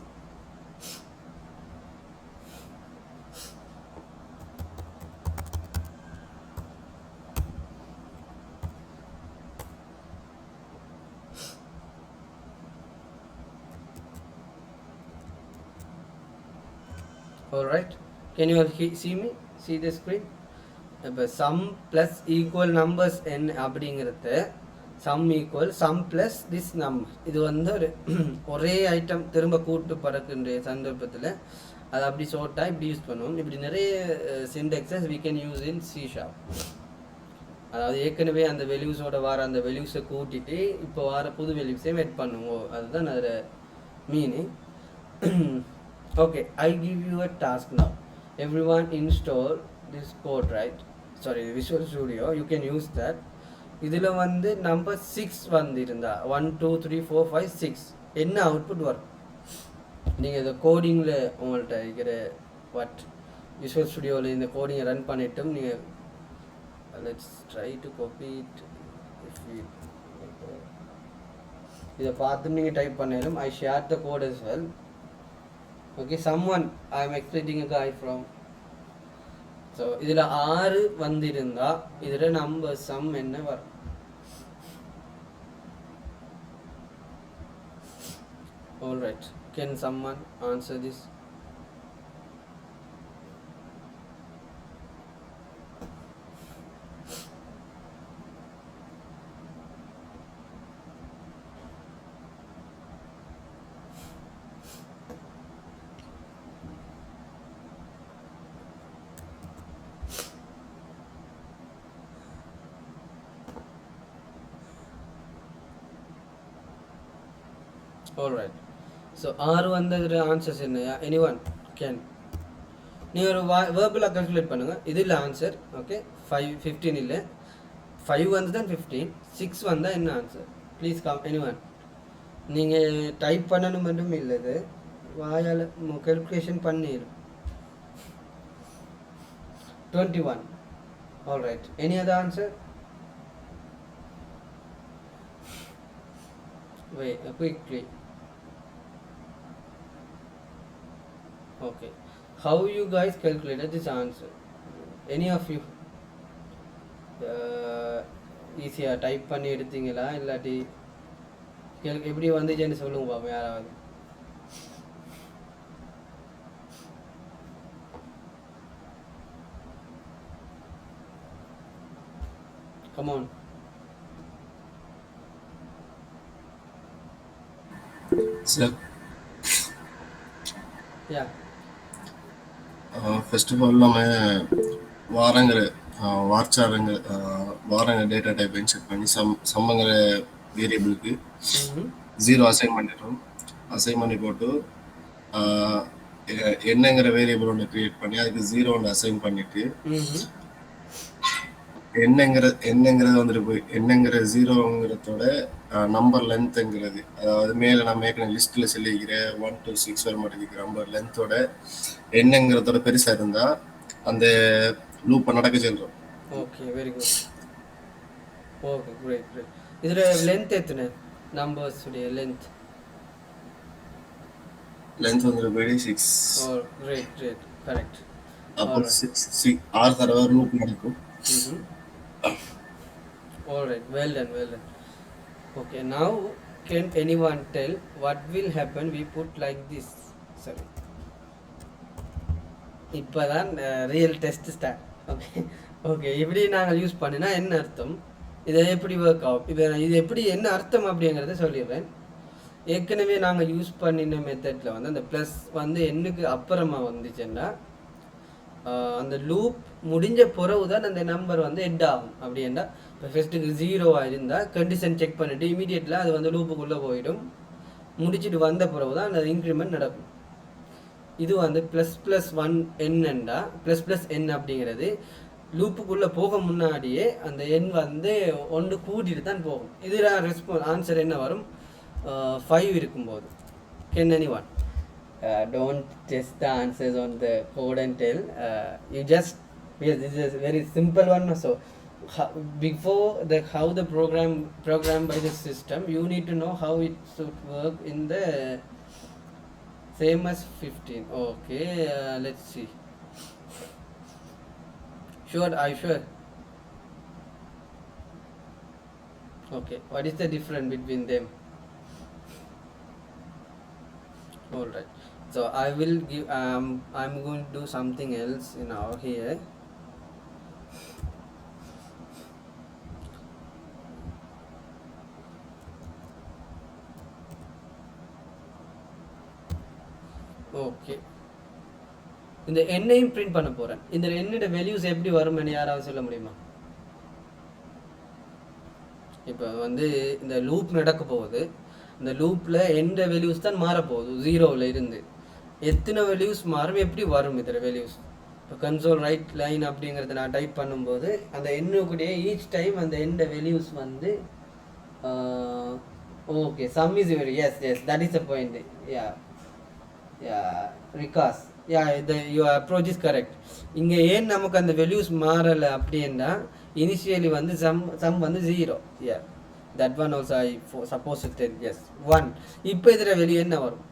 All right, can you all see me, see the screen? இப்போ some plus equal numbers n அப்படிங்கிறது some equal sum plus this number. இது வந்து ஒரு ஒரே ஐட்டம் திரும்ப கூட்டு பறக்கின்ற சந்தர்ப்பத்தில் அது அப்படி ஷார்ட்டாக இப்படி யூஸ் பண்ணுவோம். இப்படி நிறைய சிண்டெக்ஸஸ் we can use in C#. அதாவது ஏற்கனவே அந்த வெல்யூஸோட வர அந்த வெல்யூஸை கூட்டிட்டு இப்போ வர புது வெல்யூஸையும் மெட் பண்ணுவோம். அதுதான் அதில் meaning. Okay, I give you a task now. Everyone install this code, right? Sorry, Visual Studio, you can use that. இதில் வந்து நம்பர் 6 வந்திருந்தா 1 2 3 4 5 6 என்ன அவுட்புட் வரும்? நீங்கள் இந்த கோடிங்கில் உங்கள்கிட்ட இருக்கிற Visual Studioவில் இந்த கோடிங்கை ரன் பண்ணிட்டும் நீங்கள் let's try to copy it. If we இதை பார்த்து நீங்கள் டைப் பண்ணாலும் I shared the code as well. Okay, someone I am expecting a guy from. So இதில் 6 வந்திருந்தா இதில் நம்பர் சம் என்ன வரும்? All right, can someone answer this? All right, so 6 வந்ததுல ஆன்சர்ஸ் என்னையா? anyone can? நீங்கள் ஒரு வேர்பலாக கால்குலேட் பண்ணுங்கள். இதில் ஆன்சர் ஓகே 15 இல்லை, 5 வந்து தான் 15, 6 வந்தால் என்ன ஆன்சர்? Please come anyone. நீங்கள் டைப் பண்ணணும் மட்டும் இல்லை, இது வாயால் கால்குலேஷன் பண்ணிடும். 21. All right, any other answer? Wait, quickly. Okay, how you guys calculated this answer? Any of you ஈஸியாக டைப் பண்ணி எடுத்தீங்களா இல்லாட்டி எப்படி வந்துச்சுன்னு சொல்லுங்க பாப்போம் யாராவது. Come on. Sir, Yeah. First of all நம்ம வாரங்கிற வார்ச்சாரங்க வாரங்க டேட்டா டைப் இன்செர்ட் பண்ணி சம்மங்கிற வேரியபிளுக்கு 0 அசைன் பண்ணிடுறோம். அசைன் பண்ணி போட்டு என்னங்கிற வேரியபிள் ஒன்று கிரியேட் பண்ணி அதுக்கு 0 ஒன்று அசைன் பண்ணிட்டு என்னங்கிறது வந்துட்டு போய் என்னங்கிற 0ங்கிறதோட நம்பர் லென்த்ங்கிறது, அதாவது மேலே நம்ம ஏற்கனவே லிஸ்ட்டில் சொல்லிக்கிற 1 to 6 வர மாட்டேங்கிற நம்பர் லென்த்தோட என்னங்கிறதோட பெருசாக இருந்தால் அந்த லூப்பை நடக்க சொல்கிறோம். Okay, very good. Okay, great great. இதில் லென்த் எத்தனை நம்பர்ஸ் உடைய லென்த் வந்துட்டு போய் 6. Oh great great, correct. அப்போ 6 தடவை லூப் நடக்கும். All right, well done, well done. Okay, now can anyone tell what will happen we put like this? Sorry, இப்போதான் real test start. Okay okay, இப்படி நாங்கள் use பண்ணினா என்ன அர்த்தம், இதை எப்படி ஒர்க் ஆகும், இப்போ இது எப்படி என்ன அர்த்தம் அப்படிங்கிறத சொல்லிடுறேன். ஏற்கனவே நாங்கள் யூஸ் பண்ணின மெத்தடில் வந்து அந்த ப்ளஸ் வந்து என்னுக்கு அப்புறமா வந்துச்சுன்னா அந்த லூப் முடிஞ்ச பிறகு தான் அந்த நம்பர் வந்து ஹெட் ஆகும். அப்படின்னா இப்போ ஃபஸ்ட்டுக்கு 0 இருந்தால் கண்டிஷன் செக் பண்ணிவிட்டு இமீடியட்டில் அது வந்து லூப்புக்குள்ளே போயிடும். முடிச்சுட்டு வந்த பிறகு தான் அந்த இன்க்ரிமெண்ட் நடக்கும். இது வந்து ++1 என்னண்டா ++n அப்படிங்கிறது லூப்புக்குள்ளே போக முன்னாடியே அந்த எண் வந்து ஒன்று கூட்டிட்டு தான் போகும். இதில் ஆன்சர் என்ன வரும்? 5 இருக்கும்போது. Can anyone? Don't test the answers on the code and tell. You just, yes, this is a very simple one. So before how the program by the system, you need to know how it should work in the same as 15. Okay, let's see. Sure, I sure. Okay, what is the difference between them? All right. So I will give I'm going to do something else now here. Okay, இந்த எண்ணையும் print பண்ண போகிறேன். இந்த எண்ணோட values எப்படி வரும்னு யாராவது சொல்ல முடியுமா? இப்போ வந்து இந்த லூப் நடக்க போகுது. இந்த லூப்பில் எந்த வேல்யூஸ் தான் மாறப்போகுது, 0ல் இருந்து எத்தனை வேல்யூஸ் மாறும், எப்படி வரும் இதில் வேல்யூஸ்? இப்போ கன்சோல் ரைட் லைன் அப்படிங்கிறத நான் டைப் பண்ணும்போது அந்த எண்ணுக்குடைய ஈச் டைம் அந்த எந்த வேல்யூஸ் வந்து okay sum is yes yes that is the point. Because your approach is correct. இங்கே ஏன் நமக்கு அந்த வேல்யூஸ் மாறலை அப்படின்னா இனிஷியலி வந்து சம் வந்து 0. That one also I suppose it is 1. இப்போ இதில் வெளியே என்ன வரும்?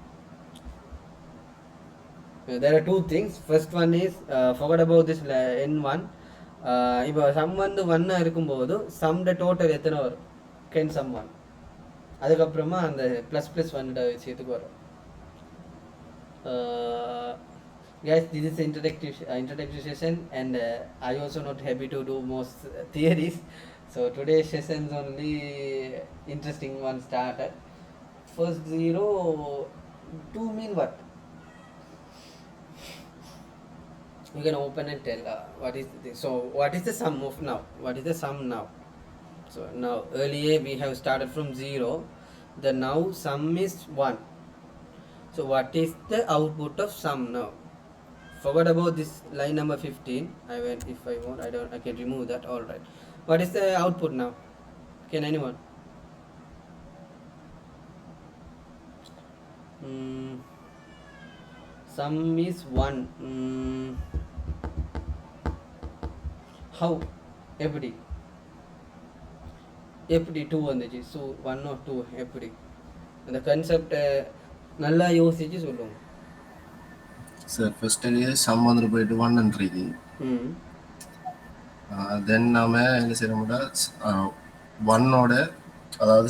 There are two things. First one is forget about this n1. இப்போ சம் வந்து 1 இருக்கும்போது சம்ட டோட்டல் எத்தனை வரும்? Can sum 1. அதுக்கப்புறமா அந்த ப்ளஸ் ப்ளஸ் 1 விஷயத்துக்கு வரும். Guys, this is introductive session and I also not happy to do most theories. So today's session is only interesting one started. First 0, 2 mean what? You can open and tell what is this. So what is the sum of now? What is the sum now? So now earlier we have started from 0. The now sum is 1. So what is the output of sum now? Forget about this line number 15. If I want, I can remove that. All right. What is the output now? Can anyone? Sum is 1. How? எப்படி 2 வந்துச்சு? So 1 or 2 எப்படி? அந்த கன்செப்டை நல்லா யோசிச்சு சொல்லுவோம் sir. First some வந்துட்டு போயிட்டு 1 தென் நாம என்ன செய்யறோம்னா 1ஓட அதாவது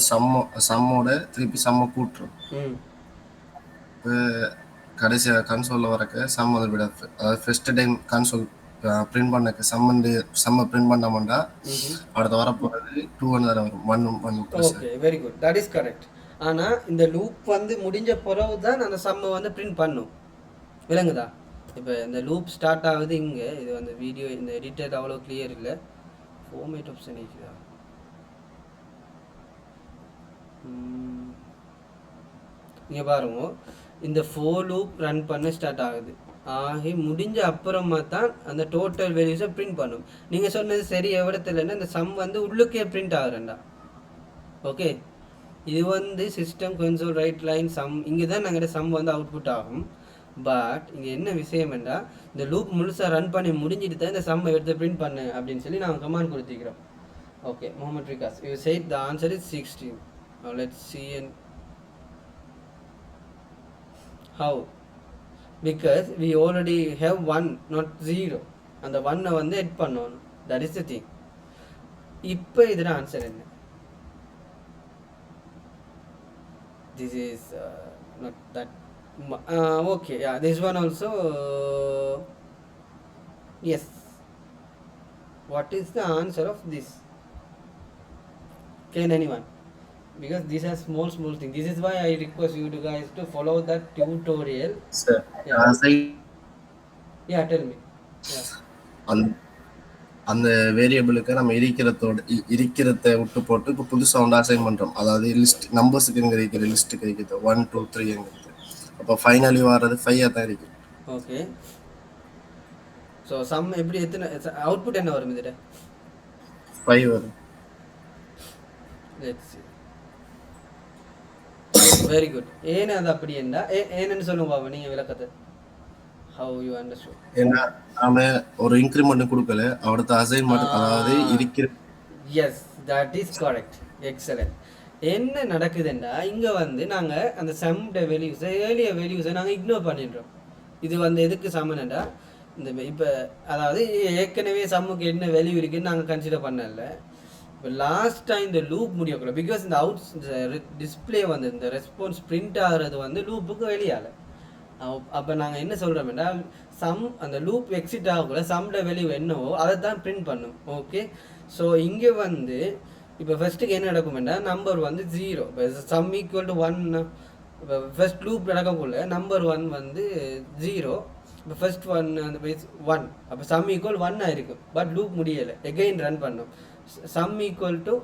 சம்மோட திருப்பி சம்மை கூட்டுறோம். இப்போ கடைசியாக கன்சோலில் வரக்க சம் வந்து போயிடாது. அதாவது ஃபர்ஸ்ட் டைம் கன்சோல் பிரிண்ட் பண்ணக்கு சம்ம பிரிண்ட் பண்ணாமண்டா அடுத்த வரப்போகிறது 2 தான் வரும். 1 okay, very good, that is correct. ஆனால் இந்த லூப் வந்து முடிஞ்ச பிறகு தான் அந்த சம்மை வந்து பிரிண்ட் பண்ணும். விளங்குதா? இப்போ இந்த லூப் ஸ்டார்ட் ஆகுது இங்கே. இது வந்து வீடியோ இந்த எடிட்டர் அவ்வளோ கிளியர் இல்லை. ஃபார்மேட் ஆப்ஷன் இருக்குதா? இங்கே பாருங்க, இந்த 4 லூப் ரன் பண்ண ஸ்டார்ட் ஆகுது. ஆகி முடிஞ்ச அப்புறமா தான் அந்த டோட்டல் வேல்யூஸை பிரிண்ட் பண்ணும். நீங்கள் சொன்னது சரி எவ்வளோத்துலன்னா இந்த சம் வந்து உள்ளுக்கே பிரிண்ட் ஆகுறேன்டா. ஓகே, இது வந்து system console write line sum. இங்கே தான் நாங்கள் சம் வந்து அவுட்புட் ஆகும். பட் இங்கே என்ன விஷயம் என்றால் இந்த லூப் முழுசாக ரன் பண்ணி முடிஞ்சிட்டு தான் இந்த சம்மை எடுத்து பிரிண்ட் பண்ணு அப்படின்னு சொல்லி நாங்கள் கமாண்ட் கொடுத்துக்கிறோம். Okay, Mohammed Rikas, you said the answer is 16. Now let's see and how. Because we already have 1, not 0. அந்த 1 வந்து எட் பண்ணோம். That is the thing. இப்போ இதில் ஆன்சர் என்ன? This is not that. Okay, yeah, this one also. Yes. What is the answer of this? Can anyone? Because these are small things. This is why I request you guys to follow that tutorial. Sir, yeah, tell me. அந்த வேரியபிளுக்கு நம்ம இருக்கிறத விட்டு போட்டு இப்போ புதுசாக வந்து assign பண்ணுறோம். அதாவது லிஸ்ட் நம்பர்ஸுக்கு இருக்கிற லிஸ்ட்டுக்கு இருக்கிறது 1 2 3 அப்போ ஃபைனலி வர்றது 5 தான் இருக்குது. ஓகே, ஸோ சம் எப்படி எத்தனை அவுட்புட் என்ன வரும்? இதில் 5 வரும். Let's see. Very good. ஏன்னு அது அப்படி என்ன ஏன்னு சொல்லுங்க பாபா, நீங்கள் விளக்கத்தை. How you understood? ஏன்னா நாம ஒரு இன்க்ரிமெண்ட் கொடுக்கல, அவரது அசைன்மெண்ட் அதாவது இருக்கிற. Yes, that is correct, excellent. என்ன நடக்குதுன்னா இங்கே வந்து நாங்கள் அந்த சம்ட வேல்யூஸை ஏர்லியர் வேல்யூஸை நாங்கள் இக்னோர் பண்ணிடுறோம். இது வந்து எதுக்கு சம்மனண்டா இந்த இப்போ அதாவது ஏற்கனவே சம்முக்கு என்ன வேல்யூ இருக்குன்னு நாங்கள் கன்சிடர் பண்ணல. இப்போ லாஸ்ட்டாக இந்த லூப் முடியக்கூடாது. பிகாஸ் இந்த டிஸ்பிளே வந்து இந்த ரெஸ்பான்ஸ் பிரிண்ட் ஆகிறது வந்து லூப்புக்கு வெளியால். அப்போ நாங்கள் என்ன சொல்கிறோம்னா அந்த லூப் எக்ஸிட் ஆகக்குள்ள சம்ட வேல்யூ என்னவோ அதை தான் பிரிண்ட் பண்ணும். ஓகே, ஸோ இங்கே வந்து இப்போ ஃபர்ஸ்ட்டுக்கு என்ன நடக்கும்னா நம்பர் வந்து 0. இப்போ சம் ஈக்குவல் டு 1, இப்போ ஃபர்ஸ்ட் லூப் நடக்கக்குள்ள நம்பர் 1 வந்து 0. இப்போ ஃபர்ஸ்ட் 1 அந்த பேஸ் 1, அப்போ சம் ஈக்குவல் 1 ஆயிருக்கும். பட் லூப் முடியலை, எகெயின் ரன் பண்ணும். சம் ஈக்குவல் டு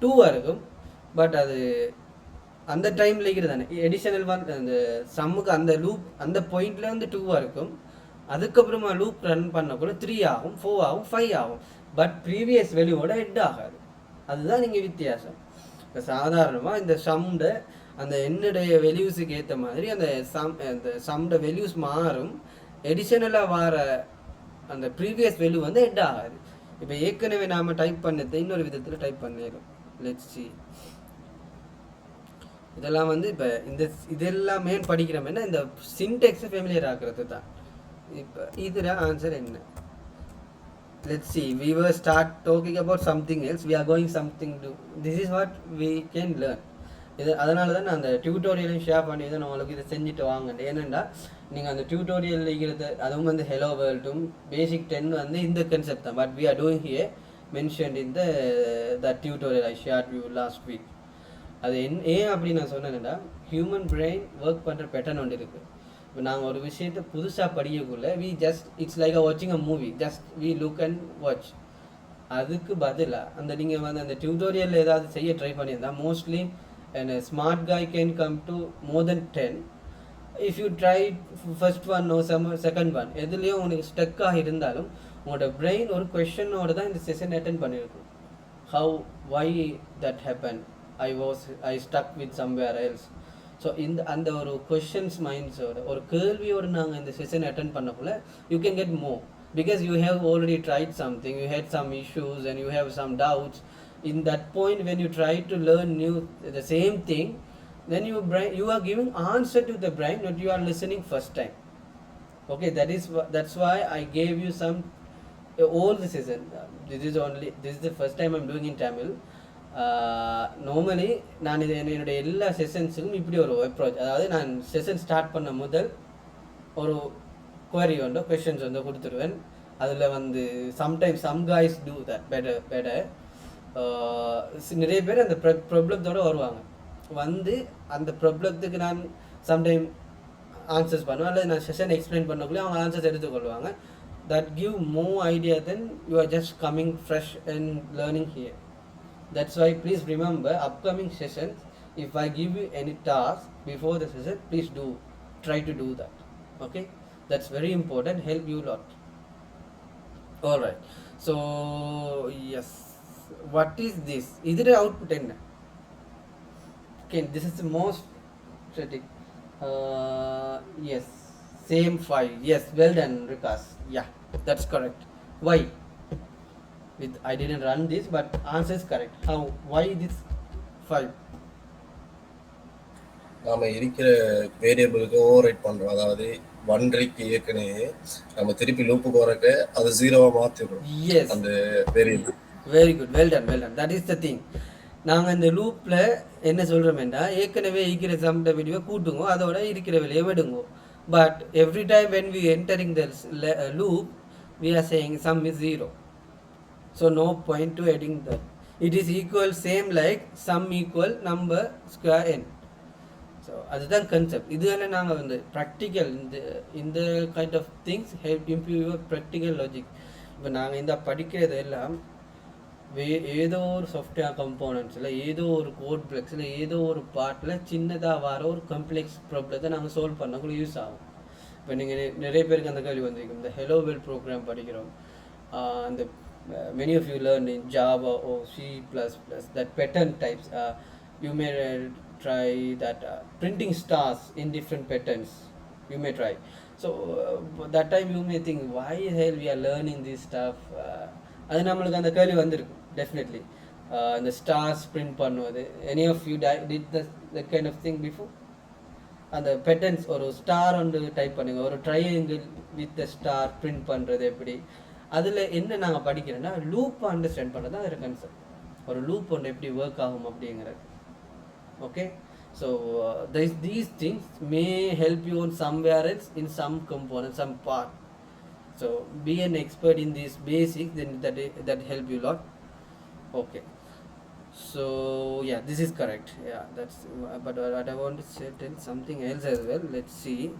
2 இருக்கும். பட் அது அந்த டைமில் இருக்கிறது தானே எடிஷனல் 1 அந்த சம்முக்கு அந்த லூப் அந்த பாயிண்ட்ல வந்து 2 இருக்கும். அதுக்கப்புறமா லூப் ரன் பண்ணக்குள்ள 3 ஆகும், 4 ஆகும், 5 ஆகும். பட் ப்ரீவியஸ் வேல்யூவோட ஹெட் ஆகாது. அதுதான் நீங்கள் வித்தியாசம். இப்போ சாதாரணமாக இந்த சம்ட அந்த என்னுடைய வேல்யூஸுக்கு ஏற்ற மாதிரி அந்த சம்ட வேல்யூஸ் மாறும். எடிஷனலாக வர அந்த ப்ரீவியஸ் வேல்யூ வந்து ஹெட் ஆகாது. இப்போ ஏற்கனவே நாம் டைப் பண்ணதை இன்னொரு விதத்தில் டைப் பண்ணிடும். Let's see. இதெல்லாம் வந்து இப்போ இதெல்லாமே படிக்கிறோம்னா இந்த சின்டெக்ஸை ஃபெமிலியர் ஆகிறது தான். இப்போ இதில் ஆன்சர் என்ன? Let's see, we were start talking about something else, we are going something to, this is what we can learn. இது அதனால தான் நான் அந்த டியூட்டோரியலையும் ஷேர் பண்ணி தான் உங்களுக்கு இதை செஞ்சுட்டு வாங்கண்டேன். ஏன்னா நீங்கள் அந்த டியூட்டோரியல் இருக்கிறது அதுவும் வந்து ஹெலோ வேர்ல்டும் பேசிக் 10 வந்து இந்த கன்செப்ட் தான். But we are doing here mentioned in the tutorial I shared you last week. அது ஏன் அப்படி நான் சொன்னேன்னா ஹியூமன் பிரெயின் ஒர்க் பண்ணுற பேட்டர்ன் ஒன்று இருக்குது. இப்போ நாங்கள் ஒரு விஷயத்தை புதுசாக படிக்கக்குள்ள இட்ஸ் லைக் வாட்சிங் a movie, just we look and watch. அதுக்கு பதிலாக நீங்கள் வந்து அந்த டியூட்டோரியல் ஏதாவது செய்ய ட்ரை பண்ணியிருந்தா மோஸ்ட்லி அண்ட் ஸ்மார்ட் காய் can come to more then 10. If you try first 1 or second 1 எதுலேயும் உனக்கு ஸ்டக்காக இருந்தாலும் உங்களோட பிரெயின் ஒரு கொஷனோடு தான் இந்த செஷன் அட்டென்ட் பண்ணியிருக்கும். How, why that happen, I stuck with somewhere else. So அந்த ஒரு கொஷன்ஸ் மைண்ட்ஸோட ஒரு கேள்வியோடு நாங்கள் இந்த செஷன் அட்டென்ட் பண்ணக்குள்ள you can get more because you have already tried something, you had some issues and you have some doubts. In that point when you try to learn the same thing, then you are giving answer to the brain, not you are listening first time. Okay, that's why I gave you some all the season. This is the first time I'm doing in Tamil. Normally நான் என்னுடைய எல்லா செஷன்ஸுக்கும் இப்படி ஒரு approach, அதாவது நான் session start பண்ண முதல் ஒரு குவரி உண்டோ கொஷின்ஸ் வந்து கொடுத்துருவேன். அதில் வந்து sometimes some guys do that better. நிறைய பேர் அந்த ப்ராப்ளத்தோடு வருவாங்க. வந்து அந்த ப்ராப்ளத்துக்கு நான் சம்டைம் ஆன்சர்ஸ் பண்ணுவேன், அல்லது நான் செஷன் எக்ஸ்பிளைன் பண்ணக்குள்ளே அவங்க ஆன்சர்ஸ் எடுத்துக்கொள்வாங்க. That give more idea then you are just coming fresh and learning here. That's why please remember upcoming sessions, if I give you any task before the session, please try to do that. Okay, that's very important, help you a lot. All right, so yes, what is this? Is it output enna? Okay, this is the most static. Yes, same file. Yes, well done Rikas. Yeah, that's correct. Why? I didn't run this, but answer is correct. How? Why this 5? நாம இருக்கிற வேரியபிளுக்கு over right பண்றோம். அதாவது 1க்கு ஏற்கனவே நம்ம திருப்பி லூப்புக்கு வரக்க அது 0வா மாத்திடுறோம். Yes, அந்த variable. very good, well done. That is the thing. நாங்கள் இந்த லூப்பில் என்ன சொல்கிறோம்னா ஏற்கனவே இருக்கிற சம்ட வீடியோ கூட்டுங்க, அதோட இருக்கிற வெளியே விடுங்க. But every time when we entering the loop, we are saying sum is 0. So no point to adding that. It is equal same like sum equal number square n. So அதுதான் concept. இதெல்லாம் நாங்கள் வந்து practical இந்த kind of things help improve your practical logic. இப்போ நாங்கள் இந்த படிக்கிறது எல்லாம் ஏதோ ஒரு சாஃப்ட்வேர் கம்போனன்ட்ஸில், ஏதோ ஒரு கோட் பிளக்ஸில், ஏதோ ஒரு பார்ட்டில் சின்னதாக வர ஒரு காம்ப்ளெக்ஸ் ப்ராப்ளத்தை நாங்கள் சால்வ் பண்ணக்குள்ள யூஸ் ஆகும். இப்போ நீங்கள் நிறைய பேருக்கு அந்த கேள்வி வந்திருக்கும், இந்த ஹெலோ வேர்ல்ட் ப்ரோக்ராம் படிக்கிறோம், அந்த many of you learn in Java or C++, that pattern types. You may try that printing stars in different patterns. You may try. So that time you may think, why the hell we are learning this stuff? அது நம்மளுக்கு அந்த கேள்வி வந்திருக்கும் definitely. The stars print பண்ணுவது. Any of you did that kind of thing before? அந்த patterns ஒரு star ஒன்று type பண்ணுங்க, ஒரு triangle with the star print பண்ணுறது எப்படி. அதில் என்ன நாங்கள் படிக்கிறோன்னா லூப்பை அண்டர்ஸ்டாண்ட் பண்ணுறது தான் அதில் கான்செப்ட். ஒரு லூப் ஒன்று எப்படி ஒர்க் ஆகும் அப்படிங்கிறது. Okay, So these things may help you on somewhere else in some component, some part. So be an expert in these basics, then that help you a lot. Okay, so yeah, this is correct. Yeah, that's but what I want to say, tell something else as well. Let's see.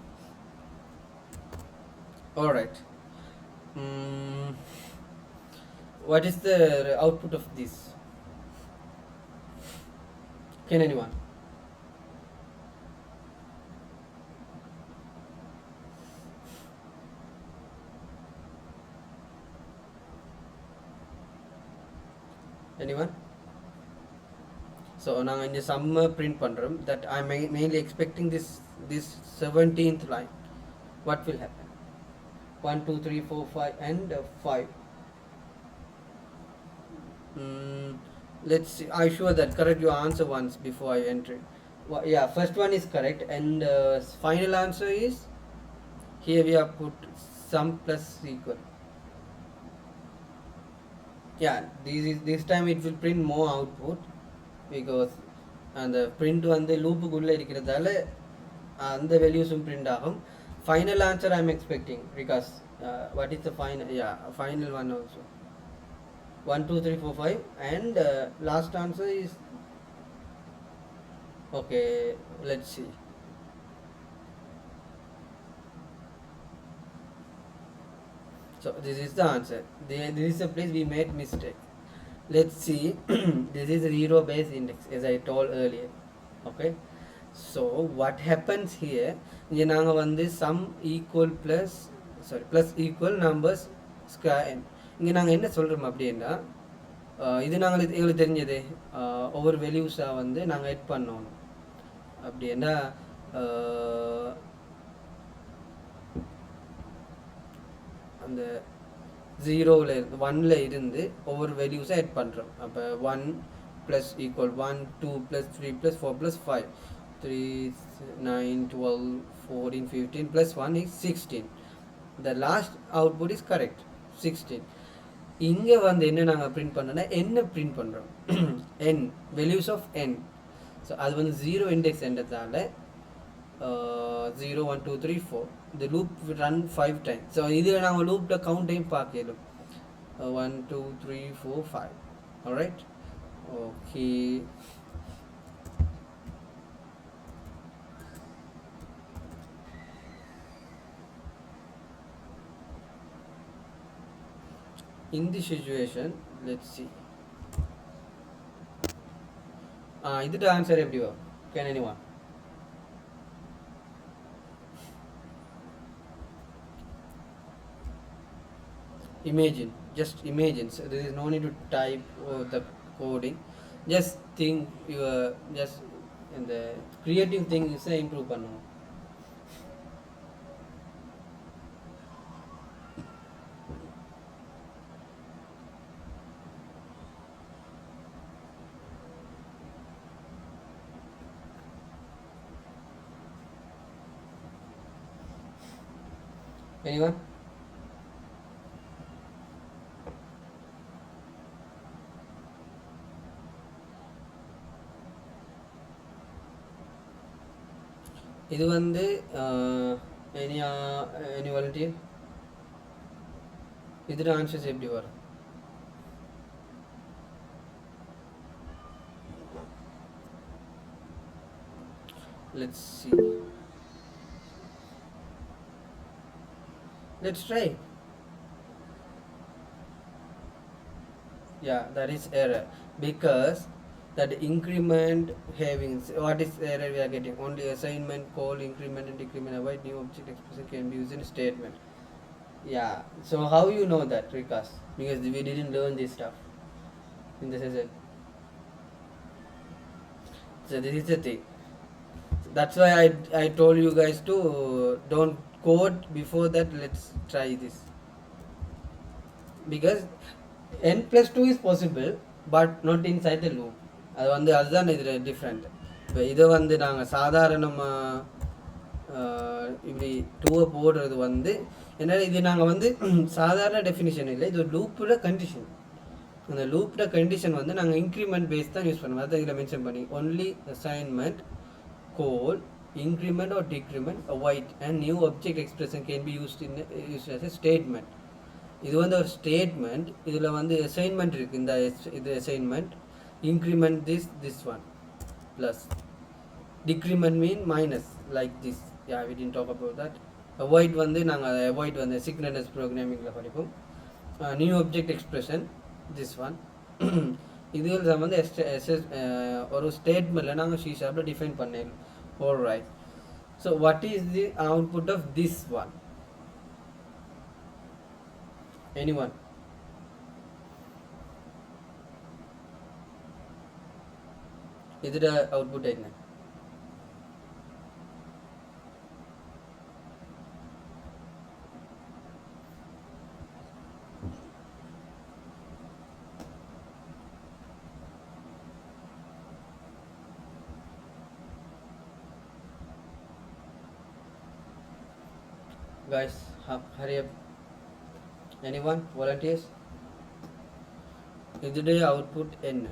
All right. What is the output of this? Can anyone? Anyone? So நாங்கள் இங்கே சம்ம print பண்ணுறோம் that I'm mainly expecting this 17th line. What will happen? 1 2 3 4 5 and 5. Let's see. I sure that correct your answer once before I enter. Yeah, first one is correct, and final answer is here we have put sum plus equal. Yeah, this time it will print more output because and the print வந்து லூப்புக்குள்ள இருக்கிறதால அந்த வேல்யூஸும் print ஆகும். Final answer I'm expecting because what is the final? Yeah, final one also 1 2 3 4 5 and last answer is okay. Let's see. So this is the answer. This is the place we made mistake. Let's see. This is zero base index as I told earlier. Okay, so what happens here, இங்கே நாங்கள் வந்து sum equal plus equal numbers square n. இங்கே நாங்கள் என்ன சொல்கிறோம் அப்படின்னா இது நாங்கள் எங்களுக்கு தெரிஞ்சது ஒவ்வொரு வேல்யூஸாக வந்து நாங்கள் எட் பண்ணணும். அப்படின்னா அந்த 0ல இருந்து 1ல இருந்து ஒவ்வொரு வேல்யூஸாக எட் பண்ணுறோம். அப்போ 1 plus equal 1 2 plus 3 plus 4 plus 5 3 9 12 14 15 plus 1 is 16. The last output is correct 16. இங்கே வந்து என்ன நாங்கள் பிரிண்ட் பண்ணோன்னா என்ன பிரிண்ட் பண்ணுறோம் n values of n. So அது வந்து 0 index என்றதால 0 1 2 3 4 the loop will run 5 times. So இதில் நாங்கள் லூப்பில் கவுண்ட் டைம் பார்க்கலும் 1 2 3 4 5. alright, okay. In this situation, let's see. இதுக்கு ஆன்சர் எப்படி வரும்? Can anyone? Imagine, just imagine. So there is no need to type the coding. Just think your just in the creative thing is improve பண்ணணும். Anyone? இது வந்து any volunteer? இதோட answers எப்படி வரும்? Let's see. Let's try. Yeah, that is error because that increment having what is error we are getting? Only assignment, call, increment and decrement, avoid new object expression can be used in a statement. Yeah, so how you know that, Rikas? Because we didn't learn this stuff in the session. So this is the thing. That's why I told you guys to don't code before that. Let's try this because n plus 2 is possible but not inside the loop. அது வந்து அதுதான் இது different. இப்போ இதை வந்து நாங்கள் சாதாரணமாக இப்படி 2 போடுறது வந்து என்ன, இது நாங்கள் வந்து சாதாரண டெஃபினிஷன் இல்லை, இது ஒரு லூப்போட கண்டிஷன். அந்த லூப்போட கண்டிஷன் வந்து நாங்கள் இன்க்ரிமெண்ட் பேஸ் தான் யூஸ் பண்ணுவோம். அதை இதில் மென்ஷன் பண்ணி only assignment call increment or decrement avoid and new object expression can be used as a statement. இது வந்து ஒரு ஸ்டேட்மெண்ட். இதில் வந்து அசைன்மெண்ட் இருக்குது. இது assignment. Increment this one plus decrement mean minus like this. Yeah, we didn't talk about that. Avoid வந்து நாங்கள் avoid வந்து synchronous ப்ரோக்ராமிங்கில் படிப்போம். New object expression this one. இதில் வந்து ஒரு ஸ்டேட்மெண்ட்டில் நாங்கள் C# டிஃபைன் பண்ணிடலாம். Alright, so what is the output of this one? Anyone? ഇതിന്റെ ഔട്ട്പുട്ട് என்ன? Guys, hurry up. Anyone? Volunteers? ഇതിന്റെ ഔട്ട്പുട്ട് என்ன?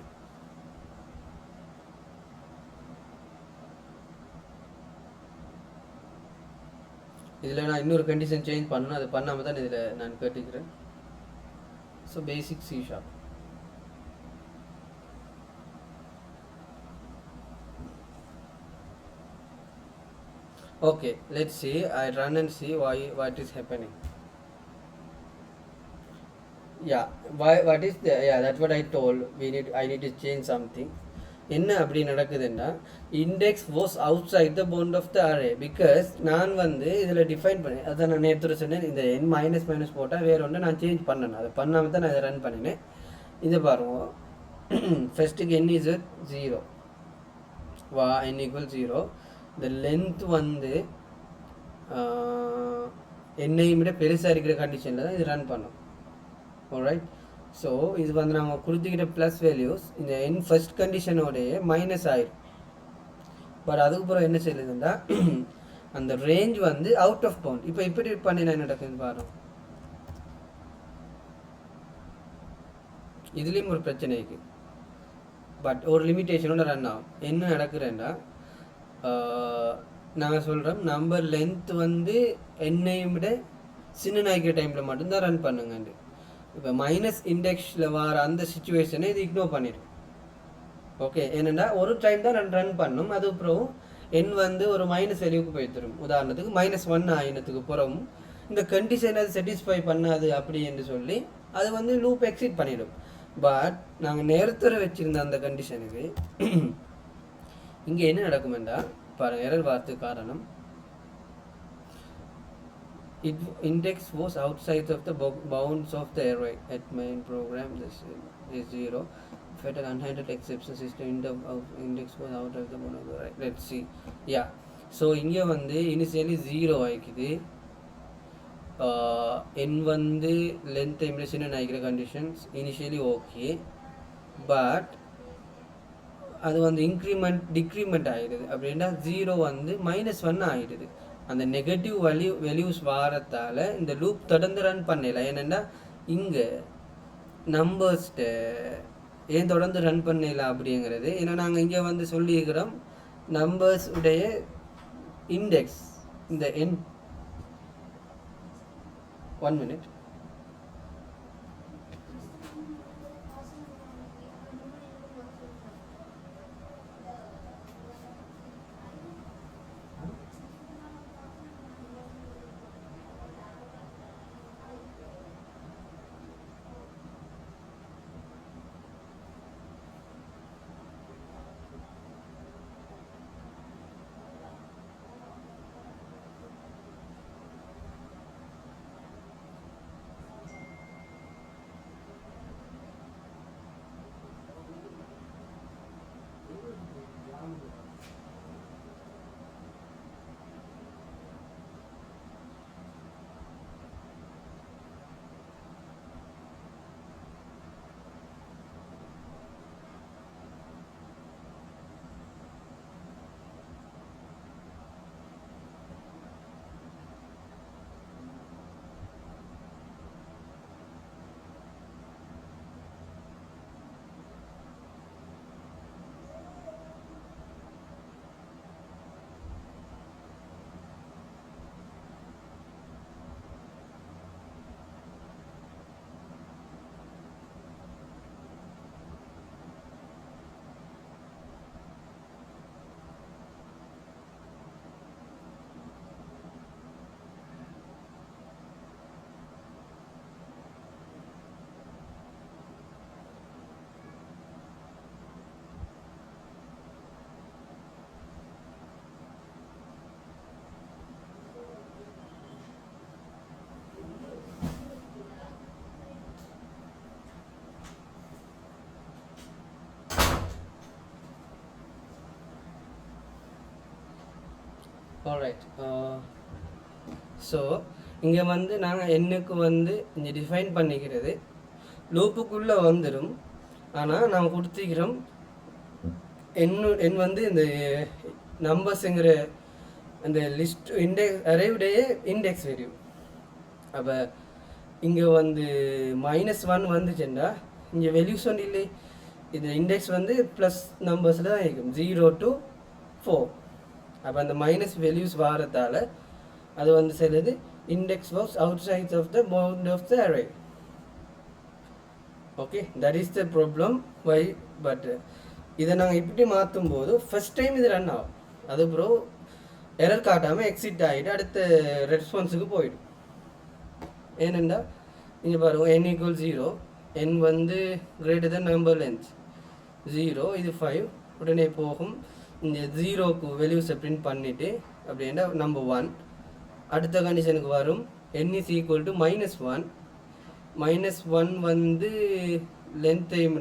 இதில் நான் இன்னொரு கண்டிஷன் சேஞ்ச் பண்ணணும். அது பண்ணாமல் தான் இதில் நான் கேட்டுக்கிறேன். So basic C#. Okay, let's see. I run and see what is happening. Yeah, what is the, yeah, that's what I told. I need to change something. என்ன அப்படி நடக்குதுன்னா index was outside the bound of the array because நான் வந்து இதில் define பண்ணேன். அதான் நான் நேற்று சொன்னேன். இந்த n மைனஸ் மைனஸ் போட்டால் வேறு ஒன்று நான் சேஞ்ச் பண்ணணும். அதை பண்ணாமல் தான் நான் இதை ரன் பண்ணினேன். இதை பாருங்க. ஃபஸ்ட்டுக்கு n இஸ் 0 n ஈக்குவல் 0. இந்த லென்த் வந்து என்னையும் விட பெருசாக இருக்கிற கண்டிஷனில் தான் இது ரன் பண்ணும். ஆல்ரைட், ஸோ இது வந்து நாங்கள் கொடுத்துக்கிட்ட ப்ளஸ் வேல்யூஸ் இந்த n ஃபர்ஸ்ட் கண்டிஷனோடைய மைனஸ் ஆயிரும். பட் அதுக்கப்புறம் என்ன செய்யுதுன்னா அந்த ரேஞ்ச் வந்து அவுட் ஆஃப் பவுண்ட். இப்போ இப்படி பண்ணினா என்ன நடக்குதுன்னு பாருங்க. இதுலேயும் ஒரு பிரச்சனை இருக்குது. பட் ஒரு லிமிட்டேஷனோட ரன் ஆகும். என்ன நடக்குறேன்னா நாங்கள் சொல்கிறோம் நம்பர் லென்த் வந்து என்னையும் விட சின்ன நாய்க்கிற டைமில் மட்டும்தான் ரன் பண்ணுங்கண்டு. இப்போ மைனஸ் இண்டெக்ஸில் வர அந்த சுச்சுவேஷனை இது இக்னோர் பண்ணிடும். ஓகே, என்னென்னா ஒரு டைம் தான் நான் ரன் பண்ணும். அதுக்கப்புறம் என் வந்து ஒரு மைனஸ் வேல்யூக்கு போய் தரும். உதாரணத்துக்கு -1 ஆயினத்துக்கு புறமும் இந்த கண்டிஷன் அது சாட்டிஸ்ஃபை பண்ணாது அப்படி என்று சொல்லி அது வந்து லூப் எக்ஸிட் பண்ணிடும். பட் நாங்கள் நேரத்தர வச்சுருந்த அந்த கண்டிஷனுக்கு இங்கே என்ன நடக்குமெண்டா பாருங்கள். எரர் வார்த்தைக்கு காரணம் index was outside of the bounds of the array at main program. This is 0. If at an unhandled exception system index was out of the bound of the array. Let's see. Yeah, so இங்கே வந்து initially 0 ஆகிக்குது. n வந்து length impression ஆகிக்கிற conditions initially okay. But அது வந்து increment decrement ஆகிடுது. அப்படின்னா 0 வந்து -1 ஆகிடுது. அந்த நெகட்டிவ் வேல்யூஸ் வாரத்தால் இந்த லூப் தொடர்ந்து ரன் பண்ணல. ஏன்னா இங்கே நம்பர்ஸ்கிட்ட ஏன் தொடர்ந்து ரன் பண்ணல அப்படிங்கிறது. ஏன்னா நாங்கள் இங்கே வந்து சொல்லியிருக்கிறோம் நம்பர்ஸ் உடைய இண்டெக்ஸ் இந்த n 1 minute. ஆல்ரைட். ஸோ இங்கே வந்து நாங்கள் எண்ணுக்கு வந்து இங்கே டிஃபைன் பண்ணிக்கிறது லூப்புக்குள்ளே வந்துடும். ஆனால் நாம் கொடுத்துக்கிறோம் எண் வந்து இந்த நம்பர்ஸுங்கிற அந்த லிஸ்ட் இண்டெக்ஸ் அரைவுடைய இண்டெக்ஸ் வேல்யூ. அப்போ இங்கே வந்து -1 வந்துச்சுன்னா இங்கே வேல்யூஸ் ஒன்று இல்லை, இந்த இண்டெக்ஸ் வந்து ப்ளஸ் நம்பர்ஸில் தான் இருக்கும் 0 to 4. அப்போ அந்த மைனஸ் வேல்யூஸ் வாரத்தால் அது வந்து சொல்லுது index was out sides of the bound of the array. Okay, that is the problem. Why but இதை நாங்கள் இப்படி மாற்றும் போது ஃபஸ்ட் டைம் இது ரன் ஆகும், அதுக்கப்புறம் எரர் காட்டாமல் எக்ஸிட் ஆகிட்டு அடுத்த ரெஸ்பான்ஸுக்கு போயிடும். ஏனெண்டா இங்கே பாருங்கள் n = 0, n வந்து கிரேட்டர் தென் நம்பர் லென்த் 0, இது 5, உடனே போகும் இந்த 0க்கு வேல்யூஸை பிரிண்ட் பண்ணிவிட்டு அப்படின்னா நம்பர் 1. அடுத்த கண்டிஷனுக்கு வரும் n is equal to -1. -1 வந்து லென்த்தையும்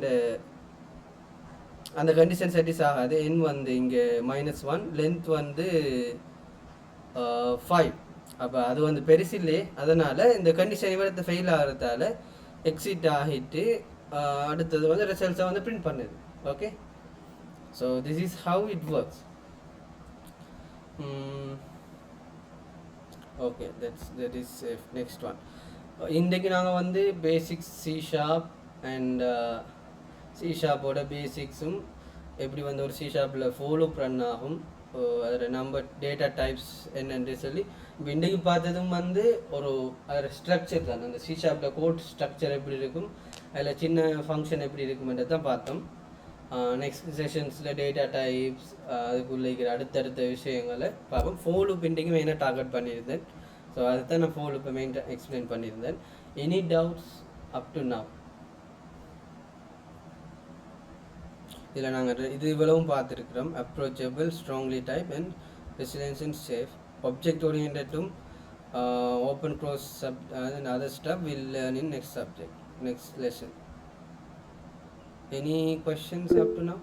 அந்த கண்டிஷன் சாட்டிஸ் ஆகாது. n வந்து இங்கே -1, லென்த் வந்து 5. அப்போ அது வந்து பெருசில்லையே, அதனால் இந்த கண்டிஷன் இவரத்தை ஃபெயில் ஆகிறதால எக்ஸிட் ஆகிட்டு அடுத்தது வந்து ரிசல்ட்ஸை வந்து பிரிண்ட் பண்ணுது. Okay, so this is how it works. Okay, that is next one. இன்றைக்கு நாங்கள் வந்து பேசிக்ஸ் C# அண்ட் C# பேசிக்ஸும் எப்படி வந்து ஒரு C# ஃபாலோ ரன் ஆகும், அதில் நம்பர் டேட்டா டைப்ஸ் என்னென்று சொல்லி இப்போ இன்றைக்கு பார்த்ததும் வந்து ஒரு அதில் ஸ்ட்ரக்சர் தான், அந்த C# கோட் ஸ்ட்ரக்சர் எப்படி இருக்கும், அதில் சின்ன ஃபங்க்ஷன் எப்படி இருக்குமென்றது தான் பார்த்தோம். நெக்ஸ்ட் செஷன்ஸில் டேட்டா டைப்ஸ் அதுக்குள்ளே இருக்கிற அடுத்தடுத்த விஷயங்களை பார்ப்போம். ஃபோலூப் இன்றைக்கு மெயினாக டார்கெட் பண்ணியிருந்தேன். ஸோ அதை தான் நான் ஃபோலூப்பை மெயினாக எக்ஸ்பிளைன் பண்ணியிருந்தேன். Any doubts up to now? இதில் நாங்கள் இது இவ்வளவும் பார்த்துருக்குறோம். Approachable, strongly type and resilience and safe. object oriented open cross and other stuff we'll learn in next lesson. Any questions up to now?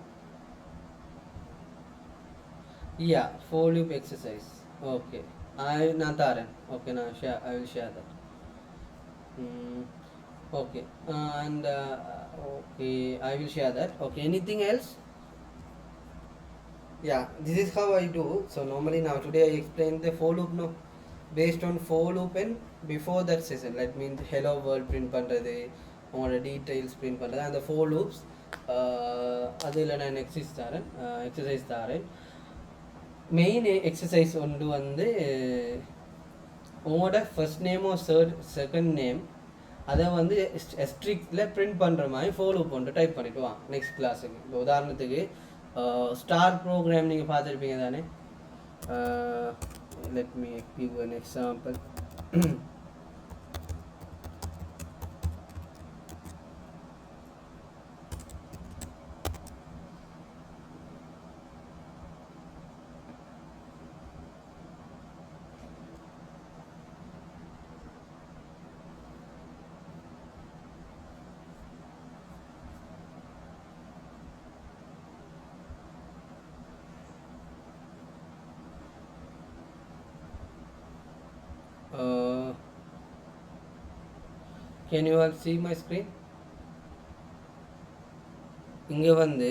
Yeah, for loop exercise. Okay, I will share that. Okay, and okay, I will share that. Okay, anything else? Yeah, this is how I do. So normally now today I explained the for loop, no, based on for loop and before that session, that means hello world print பண்றது, உங்களோட details print பண்றது, அந்த for loops அதில் நான் exercise தரேன். Main exercise ஒன்று வந்து உங்களோட ஃபர்ஸ்ட் நேமோ செகண்ட் நேம் அதை வந்து எஸ்ட்ரிக்டில் பிரிண்ட் பண்ணுற மாதிரி for loop ஒன்று டைப் பண்ணிட்டு வாங்க நெக்ஸ்ட் கிளாஸுக்கு. இப்போ உதாரணத்துக்கு ஸ்டார் ப்ரோக்ராம் நீங்கள் பார்த்துருப்பீங்க தானே. let me give an example. Can you all see my screen? இங்கே வந்து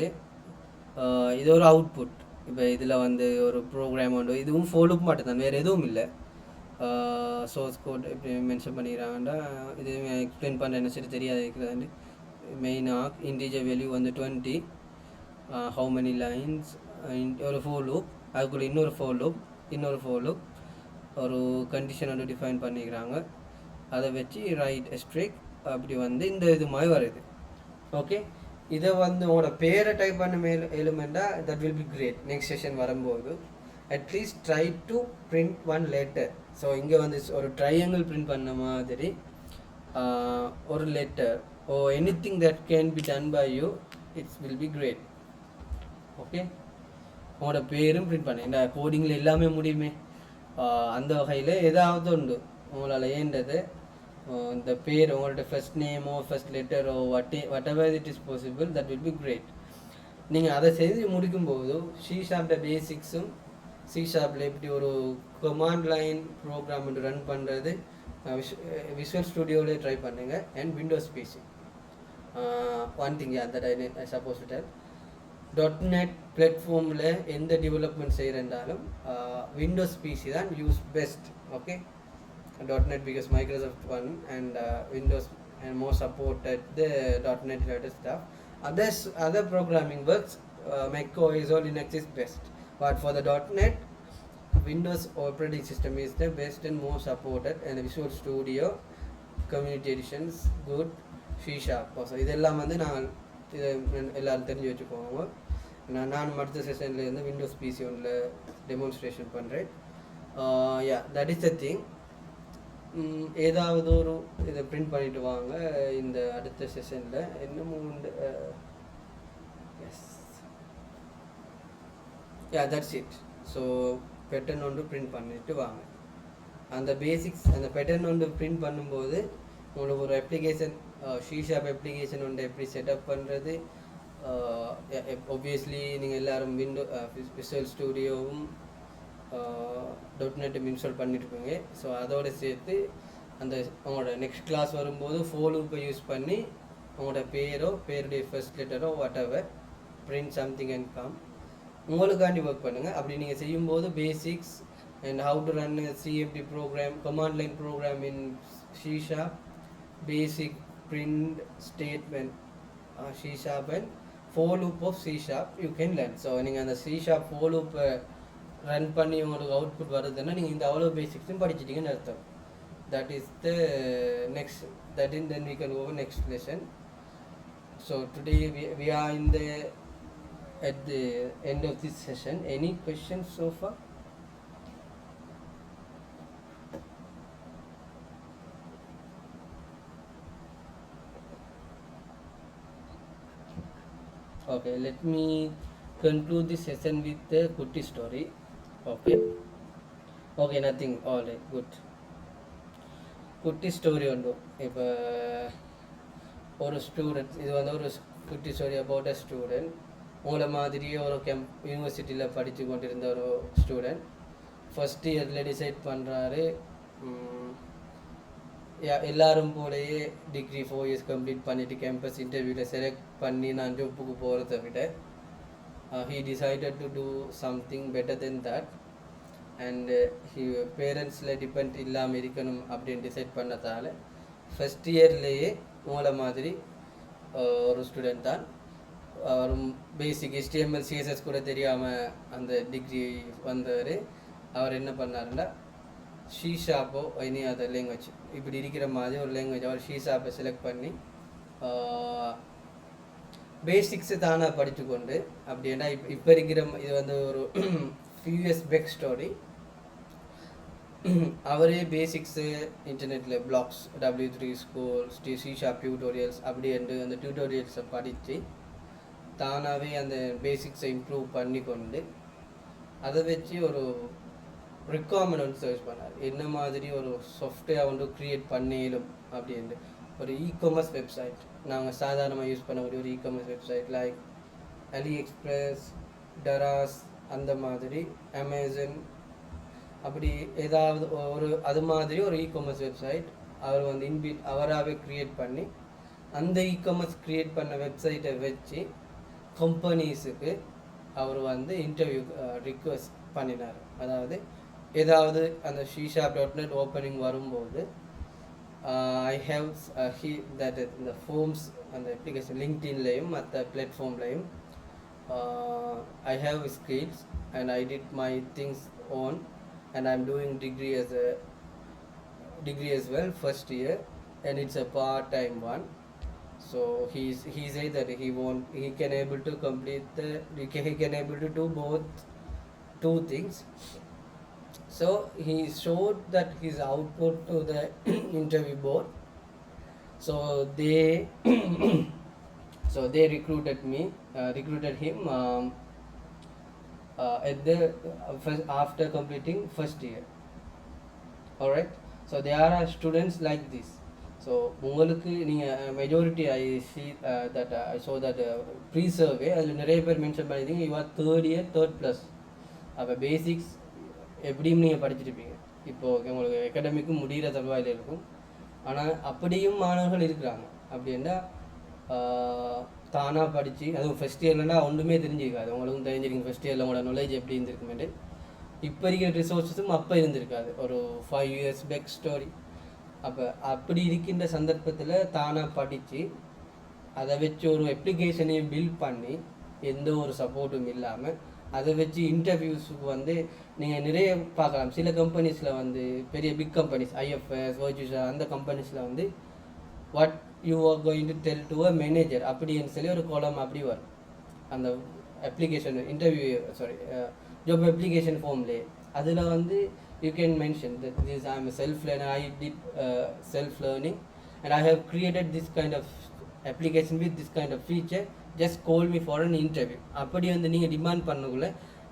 இது ஒரு அவுட்புட். இப்போ இதில் வந்து ஒரு ப்ரோக்ராம் உண்டு, இதுவும் for loop மட்டும்தான், வேறு எதுவும் இல்லை. சோர்ஸ் கோட் எப்படி மென்ஷன் பண்ணிக்கிறாங்கண்டா இது எக்ஸ்பிளைன் பண்ண என்ன சரி தெரியாது இருக்கிறாண்டு. மெயினாக இன்டீஜர் வேல்யூ வந்து 20, how many lines, ஒரு for loop, அதுக்குள்ளே இன்னொரு for loop ஒரு கண்டிஷன் வந்து டிஃபைன் பண்ணிக்கிறாங்க. அதை வச்சு ரைட் ஸ்ட்ரிக் அப்படி வந்து இந்த இது மாதிரி வருது. ஓகே, இதை வந்து உங்களோட பேரை டைப் பண்ண எலிமெண்ட்டாக that will be great. Next session வரும்போது at least try to print one letter. So இங்கே வந்து ஒரு ட்ரையாங்கிள் பிரிண்ட் பண்ண மாதிரி ஒரு letter or anything that can be done by you, it's will be great. Okay, உங்களோட பேரும் பிரிண்ட் பண்ண இந்த கோடிங்கில் எல்லாமே முடியுமே, அந்த வகையில் ஏதாவது உண்டு உங்களால் ஏன்றது இந்த பேர் உங்களோட ஃபர்ஸ்ட் நேமோ ஃபர்ஸ்ட் லெட்டரோ whatever it is possible, that will be great. நீங்கள் அதை செய்து முடிக்கும்போது C# பேசிக்ஸும் சி ஷார்ப்பில் எப்படி ஒரு கமாண்ட் லைன் ப்ரோக்ராம் ரன் பண்ணுறது விஷுவல் ஸ்டுடியோவிலே ட்ரை பண்ணுங்க and Windows PC. One thing that I suppose to tell, .NET பிளாட்ஃபார்மில் எந்த டெவலப்மெண்ட் செய்கிறேன்றாலும் விண்டோஸ் பிசி தான் use best. Okay, .NET because Microsoft won and Windows and more supported the .NET related stuff. Other programming works, Mac OS or Linux is best, but for the .NET, Windows operating system is the best and more supported, and Visual Studio, Community Editions, good, C Sharp also. இதெல்லாம் வந்து நான் இதை எல்லோரும் தெரிஞ்சு வச்சுக்கோங்க. நான் அடுத்த செஷனில் இருந்து விண்டோஸ் பிசி ஒன்றில் டெமான்ஸ்ட்ரேஷன் பண்ணுறேன். யா, தட் இஸ் த திங். ஏதாவது ஒரு இதை பிரிண்ட் பண்ணிட்டு வாங்க இந்த அடுத்த செஷனில். என்னமும் உண்டு. Yes, yeah, that's it. So pattern ஒன்று பிரிண்ட் பண்ணிட்டு வாங்க. அந்த பேசிக்ஸ், அந்த பேட்டர்ன் ஒன்று பிரிண்ட் பண்ணும்போது உங்களுக்கு ஒரு அப்ளிகேஷன், ஷீஷாப் அப்ளிகேஷன் ஒன்று எப்படி செட்டப் பண்ணுறது, ஒப்வியஸ்லி நீங்கள் எல்லோரும் விஷுவல் ஸ்டுடியோவும் .NET இன்ஸ்டால் பண்ணிட்டுருப்பீங்க. ஸோ அதோடு சேர்த்து அந்த உங்களோட நெக்ஸ்ட் கிளாஸ் வரும்போது ஃபோலூப்பை யூஸ் பண்ணி உங்களோட பேருடைய ஃபர்ஸ்ட் லெட்டரோ whatever print something and come உங்களுக்காண்டி ஒர்க் பண்ணுங்கள். அப்படி நீங்கள் செய்யும்போது basics and how to run CMD program, command line program in C#, basic print statement C# and for loop of C# you can learn. ஸோ நீங்கள் அந்த C# for loop run பண்ணி உங்களுக்கு அவுட்புட் வருதுன்னா நீங்கள் இந்த அவ்வளோ பேசிக்ஸும் படிச்சிட்டிங்கன்னு அர்த்தம். That is the next, that in then we can go next lesson. So today we are in the at the end of this session. Any questions so far? Okay, let me conclude this session with a kutti story. Okay, nothing, all right, good. குட்டி story உண்டு. இப்போ ஒரு student, இது வந்து ஒரு குட்டி story about a student. உங்களை மாதிரியே ஒரு யூனிவர்சிட்டியில் படித்து கொண்டிருந்த ஒரு ஸ்டூடெண்ட் ஃபஸ்ட் இயரில் டிசைட் பண்ணுறாரு, எல்லாரும் போலேயே டிகிரி 4 years கம்ப்ளீட் பண்ணிவிட்டு கேம்பஸ் இன்டர்வியூவில் செலக்ட் பண்ணி நான் ஜாப்புக்கு போகிறத விட he decided to do something better than that, and பேரண்ட்ஸில் டிபெண்ட் இல்லாமல் இருக்கணும் அப்படின்னு டிசைட் பண்ணதால் ஃபஸ்ட் இயர்லேயே உங்களை மாதிரி ஒரு ஸ்டூடெண்ட் தான், ஒரு பேசிக் HTML CSS கூட தெரியாமல் அந்த டிகிரி வந்தவர். அவர் என்ன பண்ணாருன்னா C# எனி அதர் லாங்குவேஜ், இப்படி இருக்கிற மாதிரி ஒரு லாங்குவேஜ் அவர் C# செலக்ட் பண்ணி பேசிக்ஸு தானாக படித்துக்கொண்டு, அப்படின்னா இப்போ இருக்கிற இது வந்து ஒரு few years back ஸ்டோரி. அவரே பேசிக்ஸு இன்டர்நெட்டில் blogs, W3 schools, C# tutorials அப்படி என்று அந்த டியூட்டோரியல்ஸை படித்து தானாகவே அந்த பேசிக்ஸை இம்ப்ரூவ் பண்ணி கொண்டு அதை வச்சு ஒரு ரிக்வயர்மெண்ட் வந்து சர்ச் பண்ணார். என்ன மாதிரி ஒரு சாஃப்ட்வேர் வந்து க்ரியேட் பண்ணிடும் அப்படின்ட்டு. ஒரு இ-காமர்ஸ் வெப்சைட், நாங்கள் சாதாரணமாக யூஸ் பண்ணக்கூடிய ஒரு e-commerce website like AliExpress, Dras, அந்த மாதிரி அமேசான், அப்படி ஏதாவது ஒரு அது மாதிரி ஒரு இ-காமர்ஸ் வெப்சைட் அவர் வந்து அவராகவே க்ரியேட் பண்ணி அந்த இ-காமர்ஸ் க்ரியேட் பண்ண வெப்சைட்டை வச்சு கம்பெனிஸுக்கு அவர் வந்து இன்டர்வியூ ரிக்வெஸ்ட் பண்ணினார். அதாவது ஏதாவது அந்த C#.NET ஓப்பனிங் வரும்போது ஐ ஹேவ் தட் இந்த ஃபார்ம்ஸ் அந்த அப்ளிகேஷன் லிங்க்டின்லேயும் மற்ற பிளாட்ஃபார்ம்லேயும் I have skills and I did my things on, and I'm doing degree as well first year, and it's a part-time one. So he said that he can able to complete he can able to do both two things. So he showed that his output to the interview board. So they recruited him at the after completing first year. All right, so there are students like this. So உங்களுக்கு நீங்கள் majority I saw that pre-survey அதில் நிறைய பேர் mention பண்ணியிருந்தீங்க you are third year third plus அப்போ basics எப்படியும் நீங்கள் படிச்சிருப்பீங்க. இப்போது உங்களுக்கு அகாடமிக்கும் முடிகிற தருவாயில் இருக்கும். ஆனால் அப்படியும் மாணவர்கள் இருக்கிறாங்க. அப்படின்னா தானாக படித்து, அதுவும் ஃபஸ்ட் இயர்லன்னா ஒன்றுமே தெரிஞ்சிருக்காது. உங்களுக்கும் தெரிஞ்சிருக்கீங்க ஃபஸ்ட் இயரில் உங்களோட நாலேஜ் எப்படி இருந்திருக்குமேட்டு. இப்போ இருக்கிற ரிசோர்ஸஸும் அப்போ இருந்திருக்காது. ஒரு 5 years பேக் ஸ்டோரி. அப்போ அப்படி இருக்கின்ற சந்தர்ப்பத்தில் தானாக படித்து அதை வச்சு ஒரு அப்ளிகேஷனையும் பில்ட் பண்ணி எந்த ஒரு சப்போர்ட்டும் இல்லாமல் அதை வச்சு இன்டர்வியூஸுக்கு வந்து நீங்கள் நிறைய பார்க்கலாம். சில கம்பெனிஸில் வந்து பெரிய பிக் கம்பெனிஸ் ஐஎஃப்எஸ் வர்ஜூஸா அந்த கம்பெனிஸில் வந்து what you are going to tell to a manager அப்படின்னு சொல்லி ஒரு கோலம் அப்படி வரும் அந்த அப்ளிகேஷன் இன்டர்வியூ ஜாப் அப்ளிகேஷன் ஃபார்ம்லே. அதில் வந்து you can mention that this I am self learner, I did self learning and I have created this kind of application with this kind of feature, just call me for an interview. அப்படி வந்து நீங்கள் demand பண்ணக்குள்ள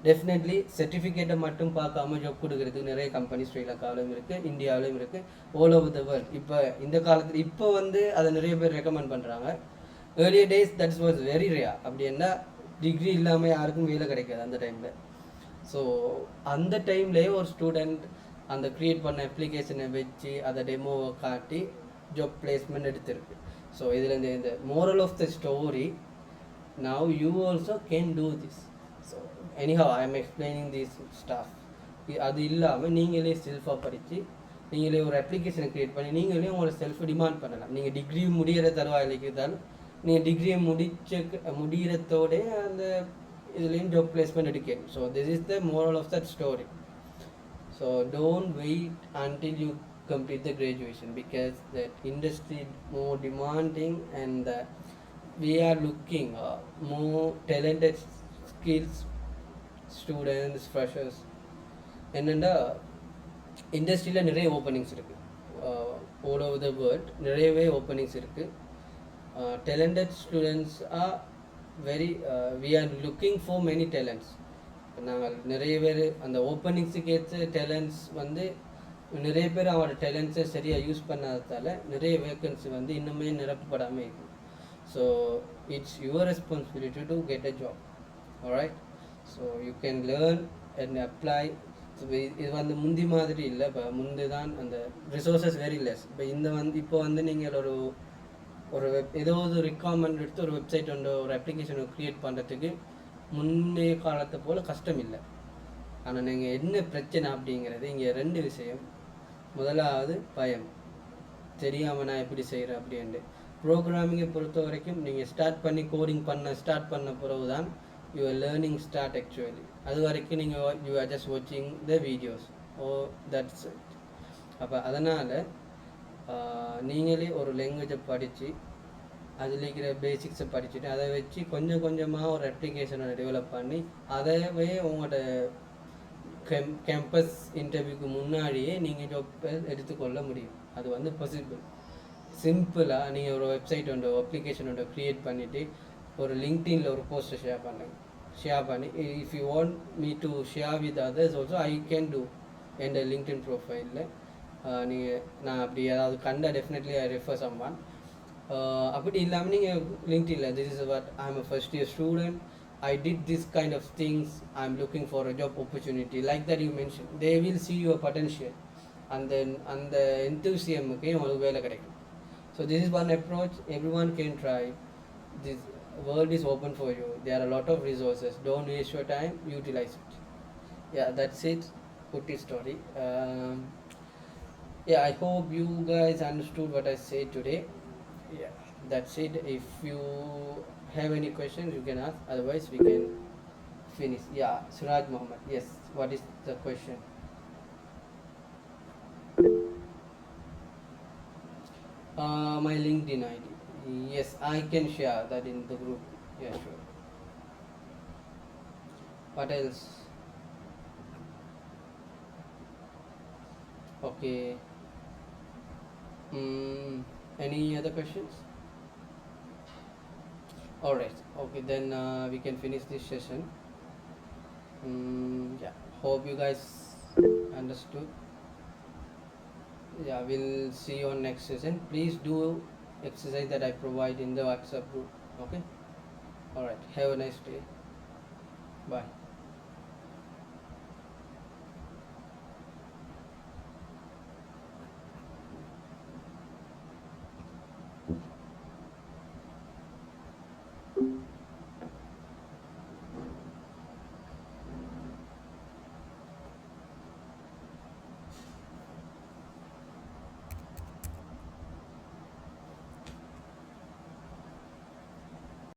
definitely சர்டிஃபிகேட்டை மட்டும் பார்க்காம job கொடுக்கறதுக்கு நிறைய company ஸ்ரீலங்காவிலும் இருக்குது, இந்தியாவிலும் இருக்குது, ஆல் ஓவர் த வேர்ல்ட். இப்போ இந்த காலத்தில் இப்போ வந்து அதை நிறைய பேர் ரெக்கமெண்ட் பண்ணுறாங்க. Earlier days that's was very rare. அப்படின்னா டிகிரி இல்லாமல் யாருக்கும் வேலை கிடைக்காது அந்த டைமில். ஸோ அந்த டைம்லேயே ஒரு ஸ்டூடெண்ட் அந்த க்ரியேட் பண்ண அப்ளிகேஷனை வச்சு அதை டெமோவை காட்டி ஜாப் பிளேஸ்மெண்ட் எடுத்திருக்கு. ஸோ இதில் இந்த moral of the story, now you also can do this. So anyhow I am explaining this stuff. அது இல்லாமல் நீங்களே செல்ஃபாக படித்து நீங்களே ஒரு அப்ளிகேஷனை க்ரியேட் பண்ணி நீங்களே உங்களோட செல்ஃப் டிமாண்ட் பண்ணலாம். நீங்கள் டிகிரி முடிகிற தருவாயிலைக்கு தான் நீங்கள் டிகிரியை முடிகிறதோட அந்த இதுலேயும் ஜாப் பிளேஸ்மெண்ட் எடுக்கணும். So this is the moral of that story. So don't wait until you complete the graduation, because the industry more demanding and we are looking more talented skills students, freshers. என்னென்னா இண்டஸ்ட்ரியில் நிறைய openings இருக்குது, all over the world நிறையவே openings இருக்குது. Talented students are very we are looking for many talents. நாங்கள் நிறைய பேர் அந்த ஓப்பனிங்ஸுக்கு ஏற்ற டேலண்ட்ஸ் வந்து நிறைய பேர் அவங்களோட டேலண்ட்ஸை சரியாக யூஸ் பண்ணாததால் நிறைய வேக்கன்சி வந்து இன்னுமே நிரப்பப்படாமல் இருக்கும். So it's your responsibility to get a job. Alright, so you can learn and apply. So இது வந்து முந்தி மாதிரி இல்லை. இப்போ முந்தி தான் அந்த ரிசோர்ஸஸ் வெரி லெஸ். இப்போ வந்து நீங்கள் ஒரு ஏதோ ஒரு ரிக்வயர்மெண்ட் எடுத்து ஒரு வெப்சைட் ஒரு அப்ளிகேஷனை க்ரியேட் பண்ணுறதுக்கு முன்னைய காலத்தை போல் கஷ்டம் இல்லை. ஆனால் நீங்கள் என்ன பிரச்சனை அப்படிங்கிறது இங்கே 2 விஷயம். முதலாவது பயம், தெரியாமல் நான் எப்படி செய்கிறேன் அப்படின்ட்டு. ப்ரோக்ராமிங்கை பொறுத்த வரைக்கும் நீங்கள் ஸ்டார்ட் பண்ண பிறகு தான் யுவர் லேர்னிங் ஸ்டார்ட் ஆக்சுவலி. அது வரைக்கும் நீங்கள் யூ ஆர் ஜஸ்ட் வாட்சிங் த வீடியோஸ். That's it. அப்போ அதனால் நீங்களே ஒரு லாங்குவேஜை படித்து அதில் இருக்கிற பேசிக்ஸை படிச்சுட்டு அதை வச்சு கொஞ்சம் கொஞ்சமாக ஒரு அப்ளிகேஷனை டெவலப் பண்ணி அதவே உங்களோட கேம்பஸ் இன்டர்வியூக்கு முன்னாடியே நீங்கள் ஜாப் எடுத்துக்கொள்ள முடியும். அது வந்து பாசிபிள். சிம்பிளாக நீங்கள் ஒரு வெப்சைட் அப்ளிகேஷன் க்ரியேட் பண்ணிவிட்டு ஒரு லிங்க்டின்ல ஒரு போஸ்ட்டை ஷேர் பண்ணி if you want me to share with others also I can do. என் லிங்க்டின் ப்ரொஃபைலில் நான் அப்படி ஏதாவது கண்டா டெஃபினெட்லி ஐ ரெஃபர் சம்வான். அப்படி இல்லாமல் நீங்கள் லிங்க்டின்ல this is what I am a first year student, I did this kind of things, I'm looking for a job opportunity, like that you mentioned. They will see your potential and then அந்த enthusiasmக்கு உங்களுக்கு வேலை கிடைக்கும். So this is one approach everyone can try. This world is open for you. There are a lot of resources. Don't waste your time, utilize it. Yeah, that's it. Putty story. Yeah, I hope you guys understood what I said today. Yeah, that's it. If you have any questions you can ask, otherwise we can finish. Yeah, Suraj Mohammed, yes, what is the question? My LinkedIn ID, yes, I can share that in the group. Yeah, sure. What else? Okay. Any other questions? Alright, okay, then we can finish this session. Yeah, hope you guys understood. Yeah, we'll see you on next session. Please do exercise that I provide in the WhatsApp group. Okay, alright, have a nice day. Bye.